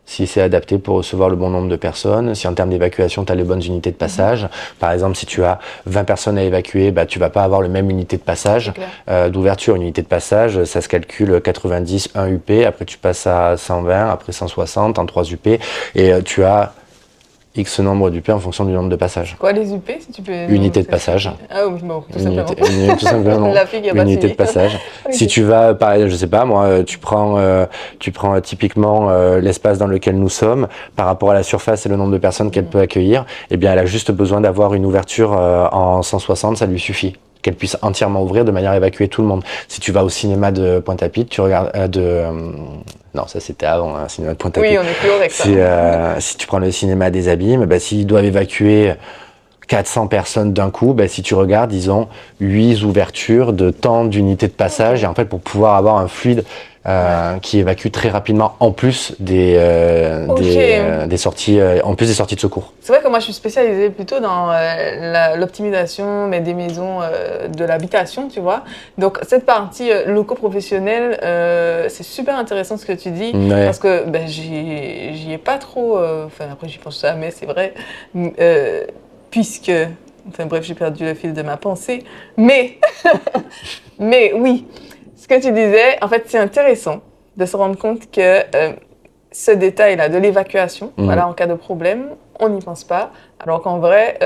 Si c'est adapté pour recevoir le bon nombre de personnes, si en termes d'évacuation, tu as les bonnes unités de passage. Par exemple, si tu as 20 personnes à évacuer, tu vas pas avoir le même unité de passage. D'ouverture, une unité de passage, ça se calcule 90, 1 UP, après tu passes à 120, après 160, en 3 UP, et tu as X nombre d'UP en fonction du nombre de passages. Quoi, les UP, si tu peux... Unité de passage. Ah oui, bon, tout simplement. Tout simplement. Une unité de passage. Okay. Si tu vas, je sais pas, moi, tu prends typiquement l'espace dans lequel nous sommes, par rapport à la surface et le nombre de personnes qu'elle peut accueillir, eh bien, elle a juste besoin d'avoir une ouverture en 160, ça lui suffit. Qu'elle puisse entièrement ouvrir de manière à évacuer tout le monde. Si tu vas au cinéma de Pointe-à-Pitre, tu regardes non, ça c'était avant, un cinéma de Pointe-à-Pitre. Oui, on est plus haut avec ça. Si tu prends le cinéma des Abîmes, s'ils doivent évacuer 400 personnes d'un coup, si tu regardes, ils ont 8 ouvertures de temps d'unités de passage, et en fait, pour pouvoir avoir un fluide qui évacue très rapidement, en plus des sorties, en plus des sorties de secours. C'est vrai que moi je suis spécialisée plutôt dans l'optimisation des maisons de l'habitation, tu vois. Donc cette partie locaux professionnels, c'est super intéressant ce que tu dis, parce que j'y ai pas trop, après j'y pense jamais, c'est vrai, puisque, j'ai perdu le fil de ma pensée, mais oui. Ce que tu disais, en fait, c'est intéressant de se rendre compte que ce détail-là de l'évacuation, en cas de problème, on n'y pense pas. Alors qu'en vrai,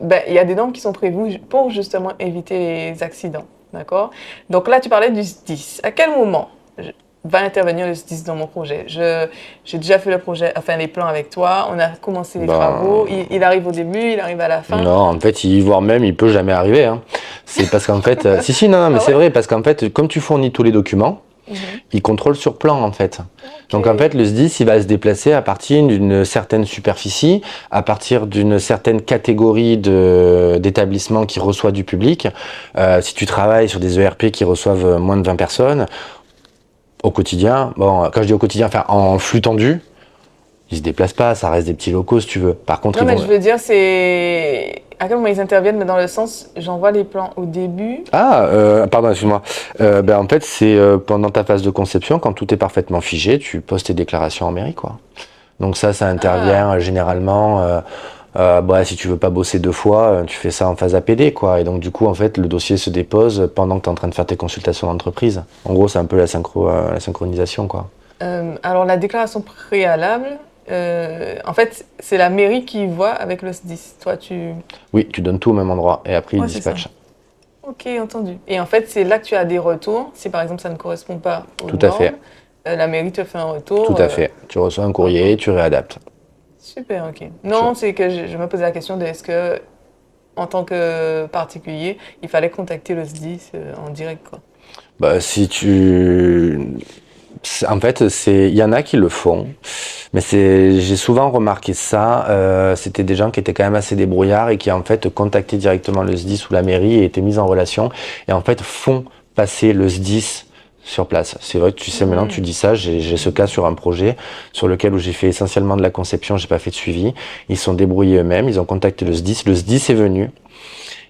il y a des normes qui sont prévues pour justement éviter les accidents. D'accord? Donc là, tu parlais du SDIS. À quel moment va intervenir le SDIS dans mon projet? J'ai déjà fait le projet, enfin les plans avec toi, on a commencé les travaux, il arrive au début, il arrive à la fin. Non, en fait, voire même, il peut jamais arriver. Hein. C'est parce qu'en fait, non, mais c'est vrai, parce qu'en fait, comme tu fournis tous les documents, il contrôle sur plan en fait. Okay. Donc en fait, le SDIS, il va se déplacer à partir d'une certaine superficie, à partir d'une certaine catégorie d'établissements qui reçoit du public. Si tu travailles sur des ERP qui reçoivent moins de 20 personnes, au quotidien, bon, quand je dis au quotidien, enfin en flux tendu, ils se déplacent pas, ça reste des petits locaux si tu veux. Par contre, non, mais je veux dire, c'est à quel moment ils interviennent, mais dans le sens, j'envoie les plans au début. Pardon, excuse-moi. En fait, c'est pendant ta phase de conception, quand tout est parfaitement figé, tu poses tes déclarations en mairie, quoi. Donc ça intervient généralement. Si tu veux pas bosser 2 fois, tu fais ça en phase APD, quoi. Et donc du coup, en fait, le dossier se dépose pendant que tu es en train de faire tes consultations d'entreprise. En gros, c'est un peu la synchronisation, quoi. Alors la déclaration préalable. En fait, c'est la mairie qui voit avec le SDIS. Toi, Oui, tu donnes tout au même endroit et après, ils dispatchent. Ok, entendu. Et en fait, c'est là que tu as des retours. Si par exemple, ça ne correspond pas aux normes, à fait. La mairie te fait un retour. Tout à fait. Tu reçois un courrier, tu réadaptes. Super, ok. Non, c'est que je me posais la question de est-ce que, en tant que particulier, il fallait contacter le SDIS en direct, quoi. En fait, il y en a qui le font, mais j'ai souvent remarqué ça. C'était des gens qui étaient quand même assez débrouillards et qui en fait contactaient directement le SDIS ou la mairie et étaient mis en relation et en fait font passer le SDIS sur place. C'est vrai que tu sais, maintenant tu dis ça, j'ai ce cas sur un projet sur lequel où j'ai fait essentiellement de la conception, j'ai pas fait de suivi. Ils sont débrouillés eux-mêmes, ils ont contacté le SDIS est venu.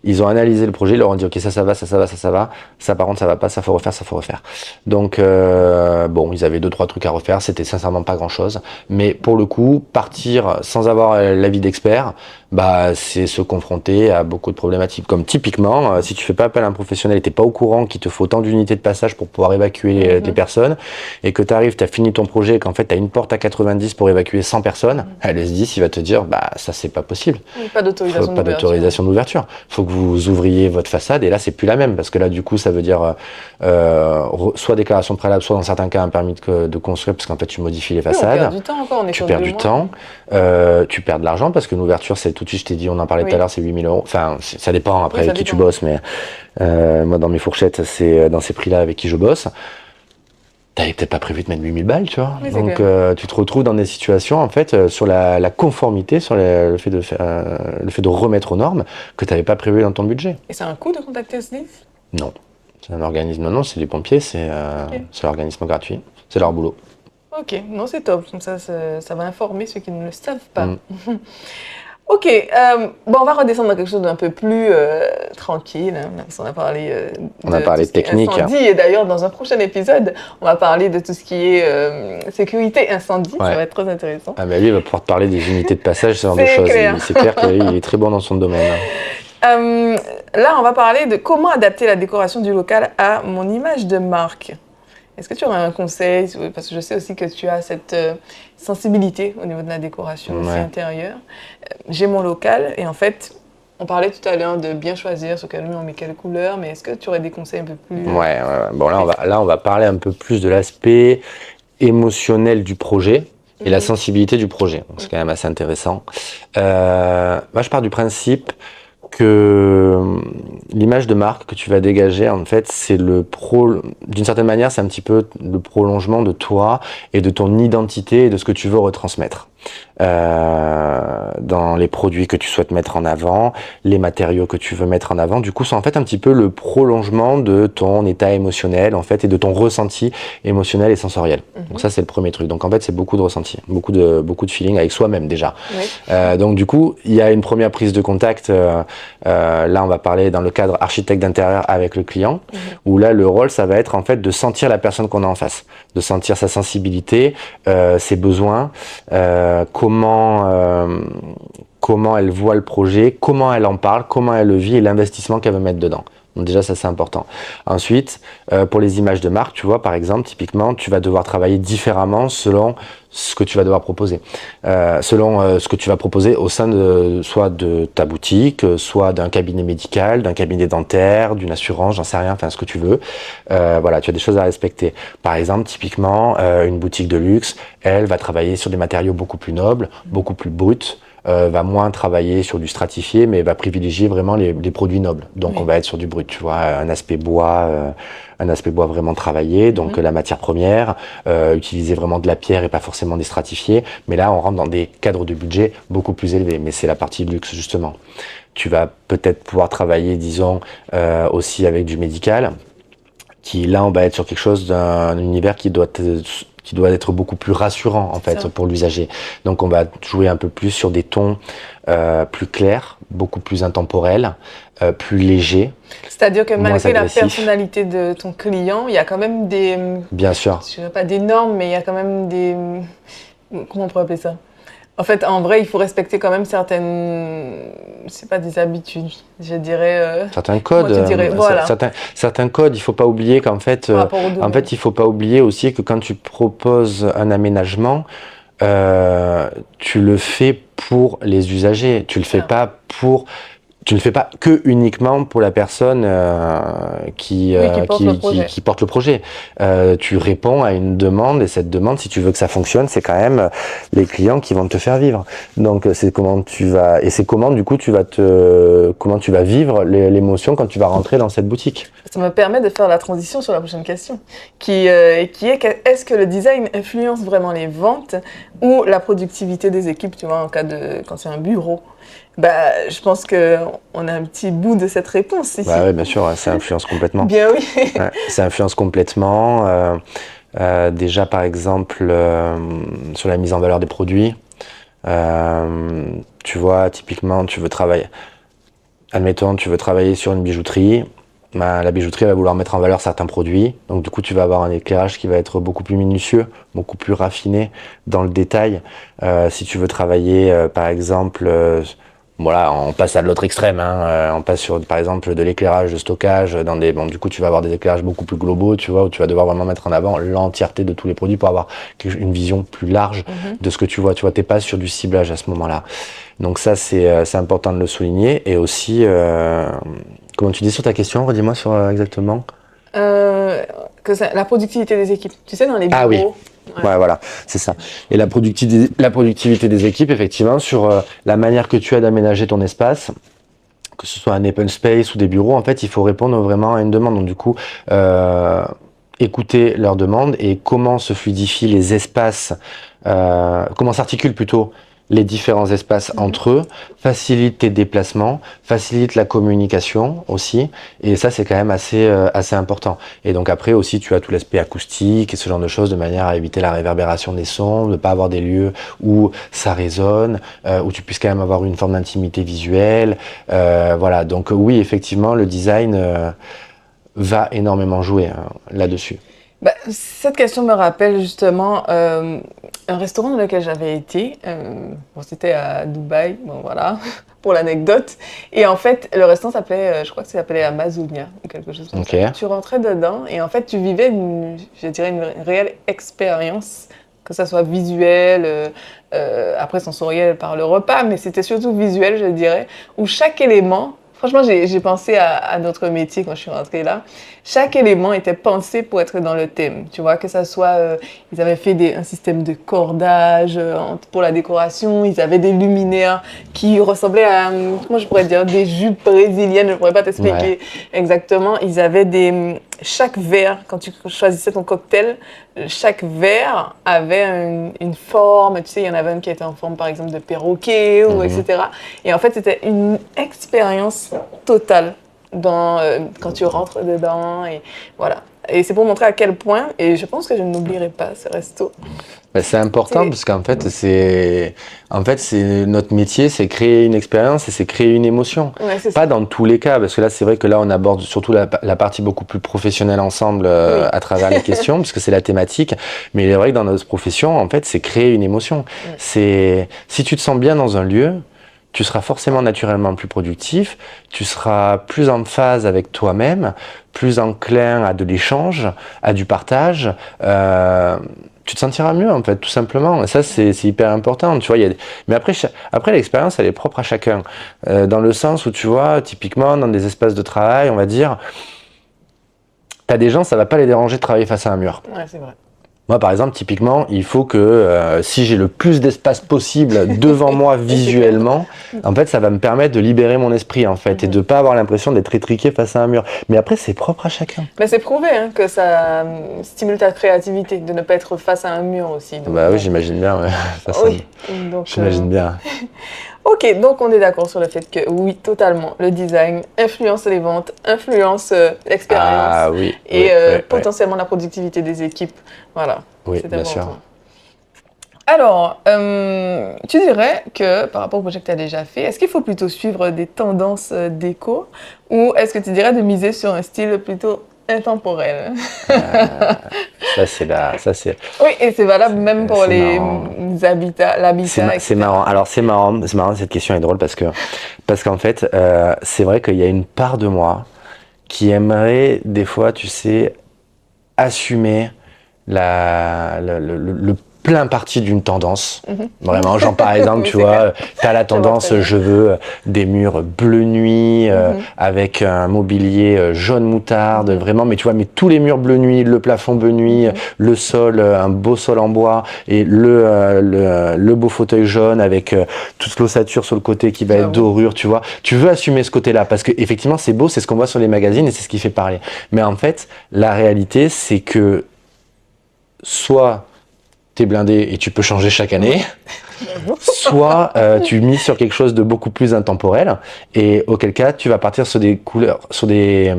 Ils ont analysé le projet, ils leur ont dit ok, ça va, ça par contre ça va pas, ça faut refaire. Donc ils avaient 2-3 trucs à refaire, c'était sincèrement pas grand chose, mais pour le coup, partir sans avoir l'avis d'expert, c'est se confronter à beaucoup de problématiques. Comme typiquement, si tu fais pas appel à un professionnel et t'es pas au courant qu'il te faut tant d'unités de passage pour pouvoir évacuer les personnes, et que t'as fini ton projet et qu'en fait t'as une porte à 90 pour évacuer 100 personnes, le SDIS il va te dire ça c'est pas possible. Pas d'autorisation d'ouverture. Faut que vous ouvriez votre façade et là c'est plus la même parce que là du coup ça veut dire soit déclaration préalable, soit dans certains cas un permis de construire parce qu'en fait tu modifies les façades. On perd du temps encore, tu perds du temps, tu perds de l'argent parce que l'ouverture c'est tout de suite, je t'ai dit, on en parlait tout à l'heure, c'est 8 000 €. Enfin, ça dépend après avec qui tu bosses, mais moi dans mes fourchettes, c'est dans ces prix-là avec qui je bosse. T'avais peut-être pas prévu de mettre 8 000 balles, tu vois. Oui, donc tu te retrouves dans des situations en fait sur la conformité, sur le fait de remettre aux normes que tu n'avais pas prévu dans ton budget. Et c'est un coût de contacter SDIS ? Non, c'est un organisme. Non, c'est des pompiers, c'est l'organisme gratuit, c'est leur boulot. Ok, non c'est top, comme ça va informer ceux qui ne le savent pas. Ok, on va redescendre dans quelque chose d'un peu plus tranquille. Hein. On a parlé de technique. Incendie, et d'ailleurs, dans un prochain épisode, on va parler de tout ce qui est sécurité incendie. Ouais. Ça va être très intéressant. Ah, mais lui, il va pouvoir te parler des unités de passage, ce genre de choses. C'est clair qu'il est très bon dans son domaine. Là, on va parler de comment adapter la décoration du local à mon image de marque. Est-ce que tu aurais un conseil? Parce que je sais aussi que tu as cette sensibilité au niveau de la décoration aussi intérieure. J'ai mon local et en fait, on parlait tout à l'heure de bien choisir sur quel mur on met quelle couleur, mais est-ce que tu aurais des conseils un peu plus... Ouais. Bon, là, on va parler un peu plus de l'aspect émotionnel du projet et la sensibilité du projet. Donc, c'est quand même assez intéressant. Moi, je pars du principe que l'image de marque que tu vas dégager, en fait, c'est d'une certaine manière, c'est un petit peu le prolongement de toi et de ton identité et de ce que tu veux retransmettre. Dans les produits que tu souhaites mettre en avant, les matériaux que tu veux mettre en avant. Du coup, c'est en fait un petit peu le prolongement de ton état émotionnel, en fait, et de ton ressenti émotionnel et sensoriel. Donc ça, c'est le premier truc. Donc en fait, c'est beaucoup de ressenti, beaucoup de feeling avec soi-même déjà. Oui. Donc du coup, il y a une première prise de contact. Là, on va parler dans le cadre architecte d'intérieur avec le client, où là, le rôle, ça va être en fait de sentir la personne qu'on a en face, de sentir sa sensibilité, ses besoins, comment elle voit le projet, comment elle en parle, comment elle le vit et l'investissement qu'elle veut mettre dedans. Donc déjà, ça, c'est important. Ensuite, pour les images de marque, tu vois, par exemple, typiquement, tu vas devoir travailler différemment selon ce que tu vas devoir proposer. Selon ce que tu vas proposer au sein de soit de ta boutique, soit d'un cabinet médical, d'un cabinet dentaire, d'une assurance, j'en sais rien, enfin ce que tu veux. Voilà, tu as des choses à respecter. Par exemple, typiquement, une boutique de luxe, elle va travailler sur des matériaux beaucoup plus nobles, beaucoup plus bruts, va moins travailler sur du stratifié, mais va privilégier vraiment les produits nobles. Donc on va être sur du brut, tu vois, un aspect bois vraiment travaillé, donc la matière première, utiliser vraiment de la pierre et pas forcément des stratifiés. Mais là, on rentre dans des cadres de budget beaucoup plus élevés, mais c'est la partie luxe justement. Tu vas peut-être pouvoir travailler, disons, aussi avec du médical, qui là, on va être sur quelque chose d'un univers qui doit être beaucoup plus rassurant en fait pour l'usager. Donc on va jouer un peu plus sur des tons plus clairs, beaucoup plus intemporels, plus légers. C'est-à-dire que malgré la personnalité de ton client, il y a quand même des... Bien sûr. Je dirais pas des normes, mais il y a quand même des... Comment on pourrait appeler ça ? En fait, en vrai, il faut respecter quand même certaines... C'est pas des habitudes, je dirais... Certains codes. Voilà. Certains codes, il faut pas oublier qu'en fait... il faut pas oublier aussi que quand tu proposes un aménagement, tu le fais pour les usagers. Tu le fais pas pour... Tu ne le fais pas que uniquement pour la personne qui porte le projet. Tu réponds à une demande et cette demande, si tu veux que ça fonctionne, c'est quand même les clients qui vont te faire vivre. Donc c'est comment tu vas comment tu vas vivre l'émotion quand tu vas rentrer dans cette boutique. Ça me permet de faire la transition sur la prochaine question, qui est est-ce que le design influence vraiment les ventes ou la productivité des équipes, tu vois, quand c'est un bureau? Je pense qu'on a un petit bout de cette réponse ici. Oui, bien sûr, ça influence complètement. Bien oui. Ça influence complètement. Déjà, par exemple, sur la mise en valeur des produits, tu vois, typiquement, admettons, tu veux travailler sur une bijouterie. La bijouterie va vouloir mettre en valeur certains produits. Donc, du coup, tu vas avoir un éclairage qui va être beaucoup plus minutieux, beaucoup plus raffiné dans le détail. Si tu veux travailler, par exemple... Voilà, on passe à l'autre extrême, on passe sur, par exemple, de l'éclairage de stockage du coup, tu vas avoir des éclairages beaucoup plus globaux, tu vois, où tu vas devoir vraiment mettre en avant l'entièreté de tous les produits pour avoir une vision plus large de ce que tu vois. Tu vois, t'es pas sur du ciblage à ce moment-là. Donc ça, c'est important de le souligner. Et aussi, comment tu dis sur ta question, redis-moi sur exactement. Que la productivité des équipes. Tu sais, dans les bureaux. Ah oui. Ouais, voilà, c'est ça. Et la productivité des équipes, effectivement, sur la manière que tu as d'aménager ton espace, que ce soit un open space ou des bureaux, en fait, il faut répondre vraiment à une demande. Donc, du coup, écouter leurs demandes et comment se fluidifient les espaces, comment s'articulent plutôt les différents espaces entre eux, facilite tes déplacements, facilite la communication aussi, et ça c'est quand même assez important. Et donc après aussi tu as tout l'aspect acoustique et ce genre de choses de manière à éviter la réverbération des sons, de ne pas avoir des lieux où ça résonne, où tu puisses quand même avoir une forme d'intimité visuelle, voilà. Donc oui, effectivement le design va énormément jouer là-dessus. Cette question me rappelle justement un restaurant dans lequel j'avais été. C'était à Dubaï, bon voilà, pour l'anecdote. Et en fait, le restaurant s'appelait, je crois que ça s'appelait Amazonia ou quelque chose comme ça. Tu rentrais dedans et en fait, tu vivais une réelle expérience, que ça soit visuel, après sensoriel par le repas, mais c'était surtout visuel, je dirais, où chaque élément... Franchement, j'ai pensé à notre métier quand je suis rentrée là. Chaque élément était pensé pour être dans le thème. Tu vois, que ça soit... ils avaient fait un système de cordage pour la décoration. Ils avaient des luminaires qui ressemblaient à... comment je pourrais dire? Des jupes brésiliennes. Je ne pourrais pas t'expliquer exactement. Ils avaient chaque verre, quand tu choisissais ton cocktail, chaque verre avait une forme. Tu sais, il y en avait un qui était en forme, par exemple, de perroquet, etc. Et en fait, c'était une expérience totale quand tu rentres dedans. Et voilà. Et c'est pour montrer à quel point, et je pense que je n'oublierai pas ce resto. C'est important parce qu'en fait, c'est notre métier, c'est créer une expérience et c'est créer une émotion. Ouais, pas dans tous les cas, parce que là, c'est vrai que là, on aborde surtout la partie beaucoup plus professionnelle ensemble à travers les questions, parce que c'est la thématique. Mais il est vrai que dans notre profession, en fait, c'est créer une émotion. Si tu te sens bien dans un lieu, tu seras forcément naturellement plus productif, tu seras plus en phase avec toi-même, plus enclin à de l'échange, à du partage. Tu te sentiras mieux en fait, tout simplement. Et ça, c'est hyper important. Tu vois, mais après l'expérience, elle est propre à chacun. Dans le sens où, tu vois, typiquement, dans des espaces de travail, on va dire, t'as des gens, ça va pas les déranger de travailler face à un mur. Ouais, c'est vrai. Moi, par exemple, typiquement, il faut que si j'ai le plus d'espace possible devant moi visuellement, en fait, ça va me permettre de libérer mon esprit, en fait, et de pas avoir l'impression d'être étriqué face à un mur. Mais après, c'est propre à chacun. Mais c'est prouvé hein, que ça stimule ta créativité, de ne pas être face à un mur aussi. Donc, Bah oui, j'imagine bien. Ouais. Oui, donc, j'imagine bien. Ok, donc on est d'accord sur le fait que oui, totalement, le design influence les ventes, influence l'expérience et potentiellement la productivité des équipes. Voilà, oui, c'est bien important. sûr. Alors, tu dirais que par rapport au projet que tu as déjà fait, est-ce qu'il faut plutôt suivre des tendances déco ou est-ce que tu dirais de miser sur un style plutôt intemporel? Ça c'est. Oui, et c'est valable même pour les habitats, l'habitat. C'est marrant. Alors c'est marrant. Cette question est drôle parce qu'en fait, c'est vrai qu'il y a une part de moi qui aimerait des fois, tu sais, assumer le plein parti d'une tendance. Vraiment, genre par exemple, tu vois, t'as la tendance, je veux des murs bleu nuit avec un mobilier jaune moutarde, vraiment, mais tu vois, mais tous les murs bleu nuit, le plafond bleu nuit, le sol, un beau sol en bois et le beau fauteuil jaune avec toute l'ossature sur le côté qui va être dorure, tu vois. Tu veux assumer ce côté-là parce que effectivement, c'est beau, c'est ce qu'on voit sur les magazines et c'est ce qui fait parler. Mais en fait, la réalité, c'est que soit t'es blindé et tu peux changer chaque année, soit tu mises sur quelque chose de beaucoup plus intemporel et auquel cas tu vas partir sur des couleurs, sur des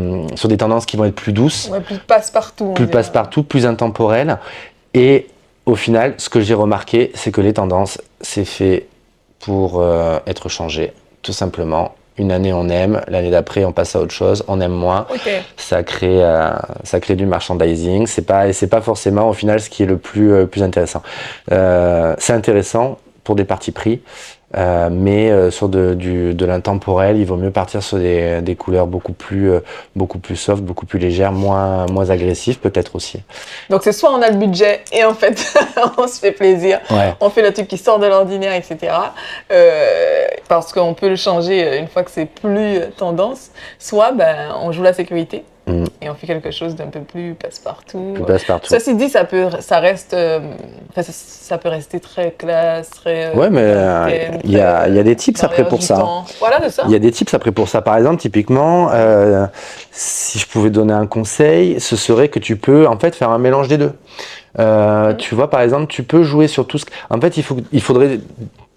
tendances qui vont être plus douces, plus passe-partout, plus intemporelles. Et au final, ce que j'ai remarqué, c'est que les tendances, c'est fait pour être changé, tout simplement. Une année on aime, l'année d'après on passe à autre chose, on aime moins. Ça crée du merchandising. C'est pas forcément au final ce qui est le plus intéressant. C'est intéressant pour des partis pris, mais sur de l'intemporel, il vaut mieux partir sur des couleurs beaucoup plus soft, beaucoup plus légères, moins agressives peut-être aussi. Donc c'est soit on a le budget et en fait on se fait plaisir, on fait le truc qui sort de l'ordinaire, etc. Parce qu'on peut le changer une fois que c'est plus tendance, soit on joue la sécurité. Et on fait quelque chose d'un peu plus passe-partout. Ceci dit, ça peut rester très classe, très... Ouais, mais il y a des tips après pour ça. Voilà, c'est ça. Il y a des tips après pour ça. Par exemple, typiquement, si je pouvais donner un conseil, ce serait que tu peux en fait faire un mélange des deux. Tu vois, par exemple, tu peux jouer sur tout ce... En fait, il faudrait...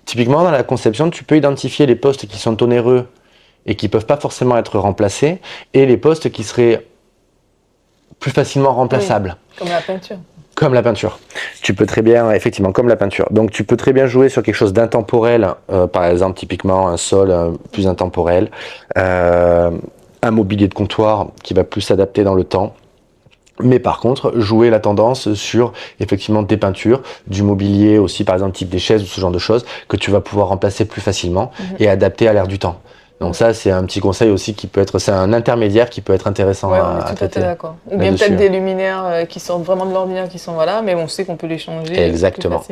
Typiquement, dans la conception, tu peux identifier les postes qui sont onéreux et qui peuvent pas forcément être remplacés, et les postes qui seraient plus facilement remplaçables. Comme la peinture. Comme la peinture. Tu peux très bien, effectivement, comme la peinture. Donc tu peux très bien jouer sur quelque chose d'intemporel, par exemple, typiquement un sol plus intemporel, un mobilier de comptoir qui va plus s'adapter dans le temps. Mais par contre, jouer la tendance sur effectivement des peintures, du mobilier aussi, par exemple, type des chaises ou ce genre de choses, que tu vas pouvoir remplacer plus facilement et adapter à l'air du temps. Donc ça, c'est un petit conseil aussi qui peut être, c'est un intermédiaire qui peut être intéressant à tâter. D'accord. Ou bien peut-être des luminaires qui sortent vraiment de l'ordinaire, qui sont là, mais on sait qu'on peut les changer plus facilement.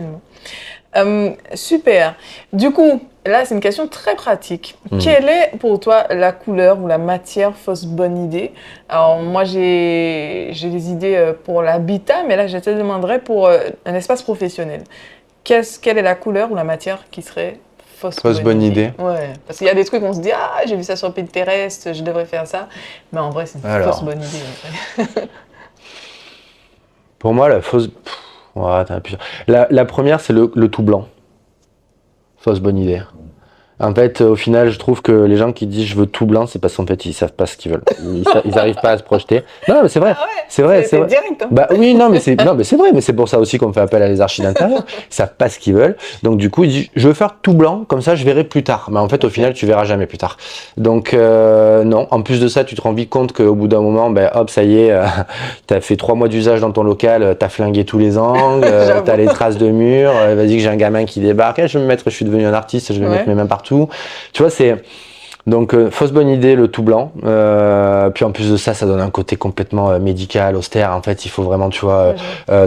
Super. Du coup, là, c'est une question très pratique. Quelle est pour toi la couleur ou la matière fausse bonne idée? Alors moi, j'ai des idées pour l'habitat, mais là, je te demanderais pour un espace professionnel. Quelle est la couleur ou la matière qui serait fausse bonne idée? Ouais, parce qu'il y a des trucs où on se dit « Ah, j'ai vu ça sur Pinterest, je devrais faire ça. » Mais en vrai, c'est une fausse bonne idée. En fait. Pour moi, la fausse... La première, c'est le tout blanc. Fausse bonne idée. En fait, au final, je trouve que les gens qui disent je veux tout blanc, c'est parce qu'en fait, ils savent pas ce qu'ils veulent. Ils n'arrivent pas à se projeter. Non, mais c'est vrai. C'est vrai. Direct, hein. Bah oui, non, mais c'est vrai. Mais c'est pour ça aussi qu'on fait appel à les archis d'intérieur. Ils savent pas ce qu'ils veulent. Donc du coup, ils disent je veux faire tout blanc, comme ça, je verrai plus tard. Mais en fait, au final, tu verras jamais plus tard. Donc non. En plus de ça, tu te rends vite compte qu'au bout d'un moment, hop, ça y est, t'as fait 3 mois d'usage dans ton local, t'as flingué tous les angles, t'as les traces de murs. Vas-y que j'ai un gamin qui débarque. Je vais me mettre. Je suis devenu un artiste. Je vais mettre mes mains partout. partout. Tu vois, c'est... Donc, fausse bonne idée, le tout blanc. Puis en plus de ça, ça donne un côté complètement médical, austère. En fait, il faut vraiment, tu vois,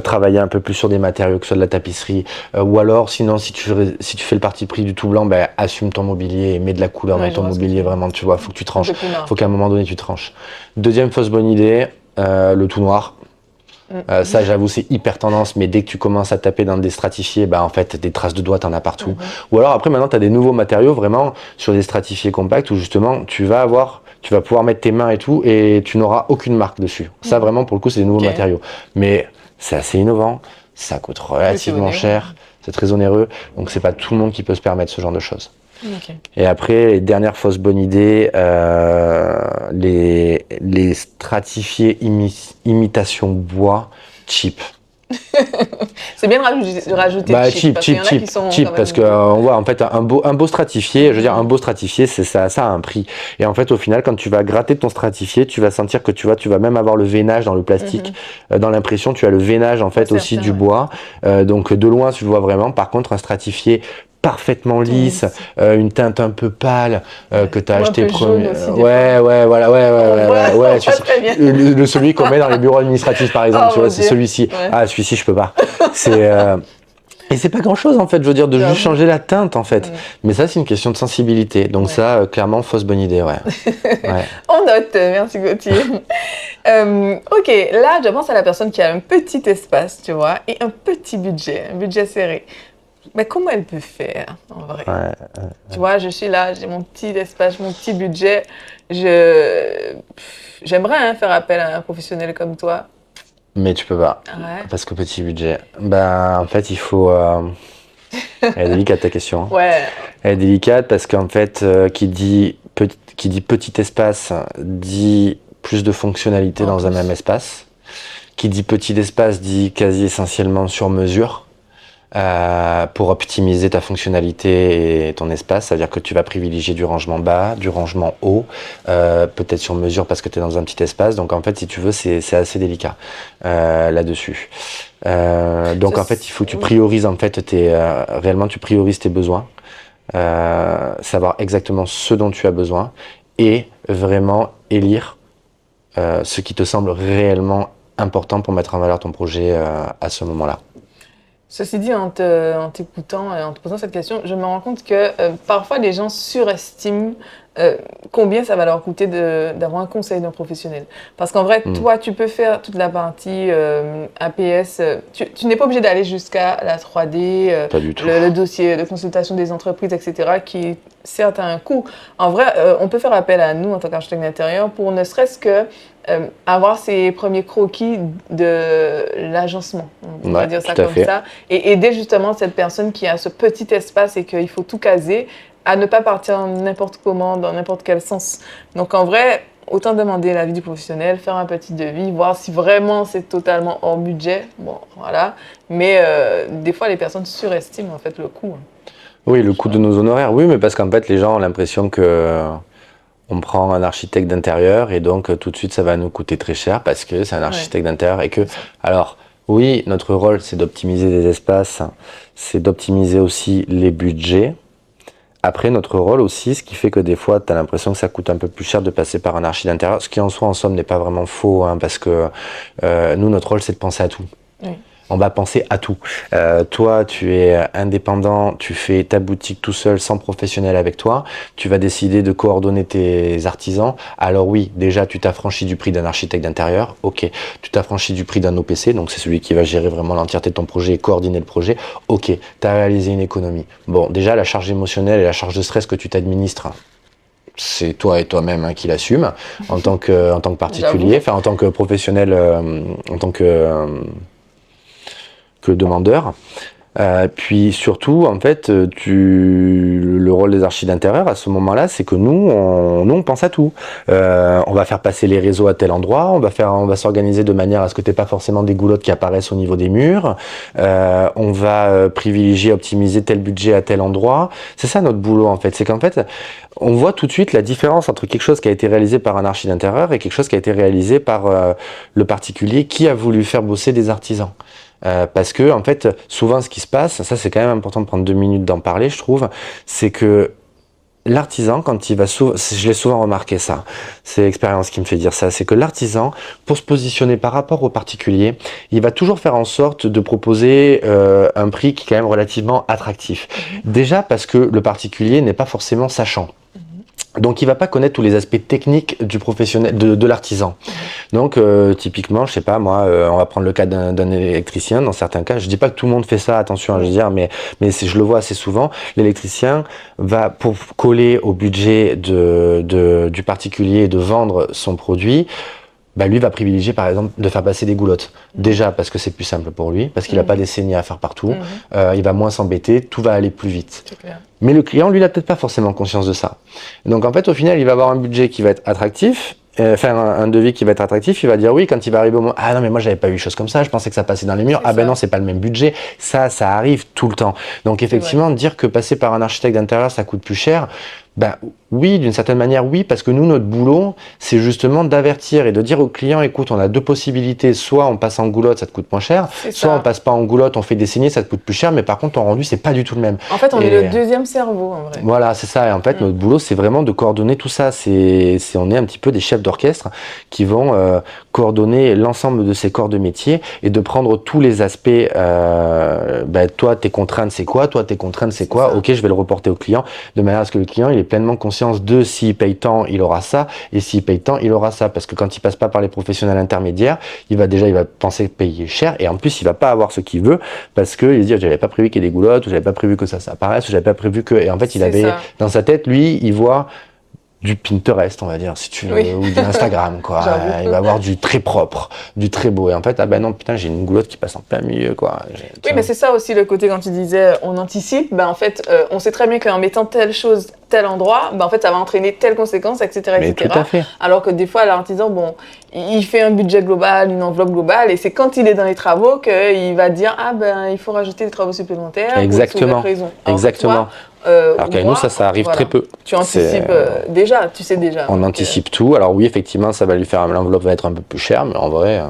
travailler un peu plus sur des matériaux, que ce soit de la tapisserie. Ou alors, sinon, si tu fais le parti pris du tout blanc, ben, assume ton mobilier et mets de la couleur dans ton mobilier. Vraiment, tu vois, faut que tu tranches. Faut qu'à un moment donné, tu tranches. Deuxième fausse bonne idée, le tout noir. Ça, j'avoue, c'est hyper tendance, mais dès que tu commences à taper dans des stratifiés, bah, en fait, des traces de doigts, t'en as partout. Ou alors, après, maintenant, tu as des nouveaux matériaux, vraiment, sur des stratifiés compacts, où justement, tu vas pouvoir mettre tes mains et tout, et tu n'auras aucune marque dessus. Ça, vraiment, pour le coup, c'est des nouveaux matériaux. Mais c'est assez innovant, ça coûte relativement cher, c'est très onéreux, donc c'est pas tout le monde qui peut se permettre ce genre de choses. Et après, les dernières fausses bonnes idées, les stratifiés imitation bois cheap. C'est bien de rajouter cheap, parce qu'on voit en fait un beau stratifié, je veux dire un beau stratifié, ça a un prix. Et en fait, au final, quand tu vas gratter ton stratifié, tu vas sentir que tu vas même avoir le veinage dans le plastique. Dans l'impression, tu as le veinage en fait aussi du bois. Donc de loin, tu le vois vraiment. Par contre, un stratifié parfaitement lisse, une teinte un peu pâle que tu as acheté premier. Celui qu'on met dans les bureaux administratifs par exemple, tu vois, c'est celui-ci. Ah, celui-ci je peux pas. Et c'est pas grand chose en fait, je veux dire, de juste changer la teinte en fait. Mais ça, c'est une question de sensibilité. Donc ça, clairement, fausse bonne idée, On note, merci Gauthier. Ok, là, je pense à la personne qui a un petit espace, tu vois, et un petit budget, un budget serré. Mais comment elle peut faire, en vrai? Tu vois, je suis là, j'ai mon petit espace, mon petit budget. J'aimerais faire appel à un professionnel comme toi. Mais tu peux pas. Parce que petit budget. En fait, il faut... Elle est délicate ta question. Elle est délicate parce qu'en fait, qui dit petit espace dit plus de fonctionnalité dans un même espace. Qui dit petit espace dit quasi essentiellement sur mesure. Pour optimiser ta fonctionnalité et ton espace, c'est-à-dire que tu vas privilégier du rangement bas, du rangement haut, peut-être sur mesure parce que tu es dans un petit espace. Donc en fait, si tu veux, c'est assez délicat là-dessus. Donc en fait, il faut que tu priorises en fait réellement tu priorises tes besoins, savoir exactement ce dont tu as besoin et vraiment élire ce qui te semble réellement important pour mettre en valeur ton projet à ce moment-là. Ceci dit, en t'écoutant et en te posant cette question, je me rends compte que parfois les gens surestiment combien ça va leur coûter d'avoir un conseil d'un professionnel. Parce qu'en vrai, toi, tu peux faire toute la partie APS. Tu n'es pas obligé d'aller jusqu'à la 3D, pas du tout. Le dossier de consultation des entreprises, etc., qui certes a un coût. En vrai, on peut faire appel à nous en tant qu'architecte d'intérieur pour ne serait-ce que avoir ses premiers croquis de l'agencement, on va dire ça comme ça, et aider justement cette personne qui a ce petit espace et qu'il faut tout caser, à ne pas partir n'importe comment, dans n'importe quel sens. Donc en vrai, autant demander l'avis du professionnel, faire un petit devis, voir si vraiment c'est totalement hors budget, bon voilà, mais des fois les personnes surestiment en fait le coût. Oui, le coût de nos honoraires, oui, mais parce qu'en fait les gens ont l'impression que on prend un architecte d'intérieur et donc tout de suite ça va nous coûter très cher parce que c'est un architecte d'intérieur et que, alors oui, notre rôle c'est d'optimiser des espaces, c'est d'optimiser aussi les budgets. Après, notre rôle aussi, ce qui fait que des fois, tu as l'impression que ça coûte un peu plus cher de passer par un archi d'intérieur, ce qui en soi, en somme, n'est pas vraiment faux, parce que nous, notre rôle, c'est de penser à tout. On va penser à tout. Toi, tu es indépendant, tu fais ta boutique tout seul, sans professionnel avec toi. Tu vas décider de coordonner tes artisans. Alors oui, déjà, tu t'affranchis du prix d'un architecte d'intérieur. Ok. Tu t'affranchis du prix d'un OPC, donc c'est celui qui va gérer vraiment l'entièreté de ton projet et coordonner le projet. Ok. Tu as réalisé une économie. Bon, déjà, la charge émotionnelle et la charge de stress que tu t'administres, c'est toi et toi-même qui l'assument en tant que particulier, enfin en tant que professionnel, en tant que demandeur. Puis surtout, en fait, le rôle des archis d'intérieur à ce moment-là, c'est que nous, on pense à tout. On va faire passer les réseaux à tel endroit, on va s'organiser de manière à ce que tu n'aies pas forcément des goulottes qui apparaissent au niveau des murs. On va privilégier, optimiser tel budget à tel endroit. C'est ça notre boulot, en fait. C'est qu'en fait, on voit tout de suite la différence entre quelque chose qui a été réalisé par un archi d'intérieur et quelque chose qui a été réalisé par le particulier qui a voulu faire bosser des artisans. Parce que en fait, souvent ce qui se passe, ça c'est quand même important de prendre 2 minutes d'en parler, je trouve, c'est que l'artisan, quand il va je l'ai souvent remarqué ça, c'est l'expérience qui me fait dire ça, c'est que l'artisan, pour se positionner par rapport au particulier, il va toujours faire en sorte de proposer un prix qui est quand même relativement attractif. Déjà parce que le particulier n'est pas forcément sachant. Donc il va pas connaître tous les aspects techniques du professionnel, de l'artisan. Donc typiquement, je sais pas moi, on va prendre le cas d'un électricien. Dans certains cas, je dis pas que tout le monde fait ça, attention, je veux dire, mais je le vois assez souvent. L'électricien va, pour coller au budget du particulier, de vendre son produit, bah lui va privilégier par exemple de faire passer des goulottes. Déjà parce que c'est plus simple pour lui, parce qu'il n'a pas des saignées à faire partout, il va moins s'embêter, tout va aller plus vite. C'est clair. Mais le client, lui, il n'a peut-être pas forcément conscience de ça. Donc en fait, au final, il va avoir un budget qui va être attractif, faire un devis qui va être attractif, il va dire oui quand il va arriver au moment, ah non mais moi j'avais pas eu chose comme ça, je pensais que ça passait dans les murs, ah ben non c'est pas le même budget, ça arrive tout le temps. Donc effectivement, dire que passer par un architecte d'intérieur ça coûte plus cher, ben oui, d'une certaine manière, oui, parce que nous, notre boulot, c'est justement d'avertir et de dire au client, écoute, on a deux possibilités, soit on passe en goulotte, ça te coûte moins cher, soit on passe pas en goulotte, on fait des saignées, ça te coûte plus cher, mais par contre, ton rendu, c'est pas du tout le même. En fait, on est le deuxième cerveau, en vrai. Voilà, c'est ça. Et en fait, notre boulot, c'est vraiment de coordonner tout ça. On est un petit peu des chefs d'orchestre qui vont coordonner l'ensemble de ces corps de métier et de prendre tous les aspects. Toi, tes contraintes, c'est quoi? Toi, tes contraintes, c'est quoi? Ok, je vais le reporter au client de manière à ce que le client, il ait pleinement conscience de s'il paye tant, il aura ça, et s'il paye tant, il aura ça. Parce que quand il passe pas par les professionnels intermédiaires, il va penser payer cher, et en plus, il va pas avoir ce qu'il veut, parce qu'il va se dire, j'avais pas prévu qu'il y ait des goulottes, ou j'avais pas prévu que ça apparaisse, ou j'avais pas prévu que... Et en fait, il avait, dans sa tête, lui, il voit du Pinterest, on va dire, si tu veux, ou de l'Instagram, quoi. Il va avoir du très propre, du très beau. Et en fait, ah ben non, putain, j'ai une goulotte qui passe en plein milieu, quoi. Oui, mais c'est ça aussi le côté quand tu disais on anticipe. Ben en fait, on sait très bien qu'en mettant telle chose, tel endroit, ben en fait, ça va entraîner telle conséquence, etc., mais etc. Tout à fait. Alors que des fois, l'artisan, bon, il fait un budget global, une enveloppe globale, et c'est quand il est dans les travaux qu'il va dire ah ben il faut rajouter des travaux supplémentaires. Exactement. Exactement. Alors qu'avec nous, ça arrive très peu. Tu anticipes déjà, tu sais déjà. On anticipe tout. Alors oui, effectivement, ça va lui faire, l'enveloppe va être un peu plus chère, mais en vrai,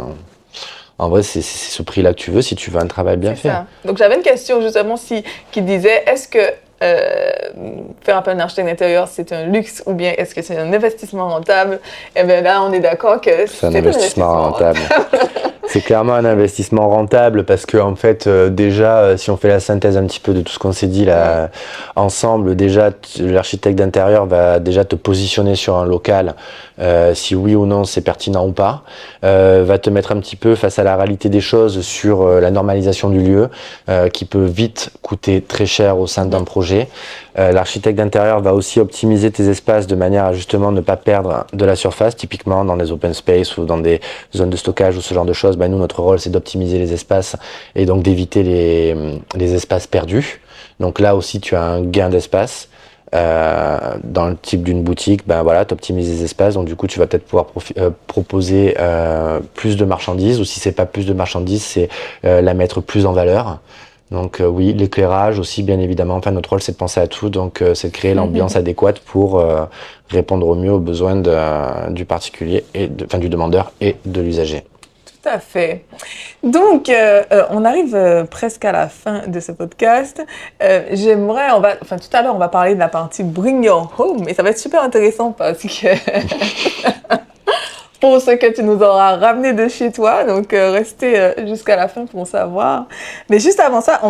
c'est ce prix-là que tu veux si tu veux un travail bien fait. Ça. Donc j'avais une question justement qui disait, est-ce que faire appel à un architecte d'intérieur, c'est un luxe ou bien est-ce que c'est un investissement rentable? Eh bien là, on est d'accord que c'est un investissement rentable. C'est clairement un investissement rentable parce que en fait déjà si on fait la synthèse un petit peu de tout ce qu'on s'est dit là ensemble, déjà l'architecte d'intérieur va déjà te positionner sur un local si oui ou non c'est pertinent ou pas, va te mettre un petit peu face à la réalité des choses sur la normalisation du lieu qui peut vite coûter très cher au sein d'un projet. L'architecte d'intérieur va aussi optimiser tes espaces de manière à justement ne pas perdre de la surface, typiquement dans des open space ou dans des zones de stockage ou ce genre de choses. Nous, notre rôle, c'est d'optimiser les espaces et donc d'éviter les espaces perdus. Donc là aussi, tu as un gain d'espace. Dans le type d'une boutique, tu optimises les espaces, donc du coup tu vas peut-être pouvoir proposer plus de marchandises, ou si c'est pas plus de marchandises, c'est la mettre plus en valeur. Donc oui, l'éclairage aussi, bien évidemment. Enfin, notre rôle, c'est de penser à tout. Donc, c'est de créer l'ambiance adéquate pour répondre au mieux aux besoins du particulier et du demandeur et de l'usager. Tout à fait. Donc, on arrive presque à la fin de ce podcast. Tout à l'heure, on va parler de la partie Bring Your Home, et ça va être super intéressant parce que pour ce que tu nous auras ramené de chez toi, donc restez jusqu'à la fin pour savoir. Mais juste avant ça,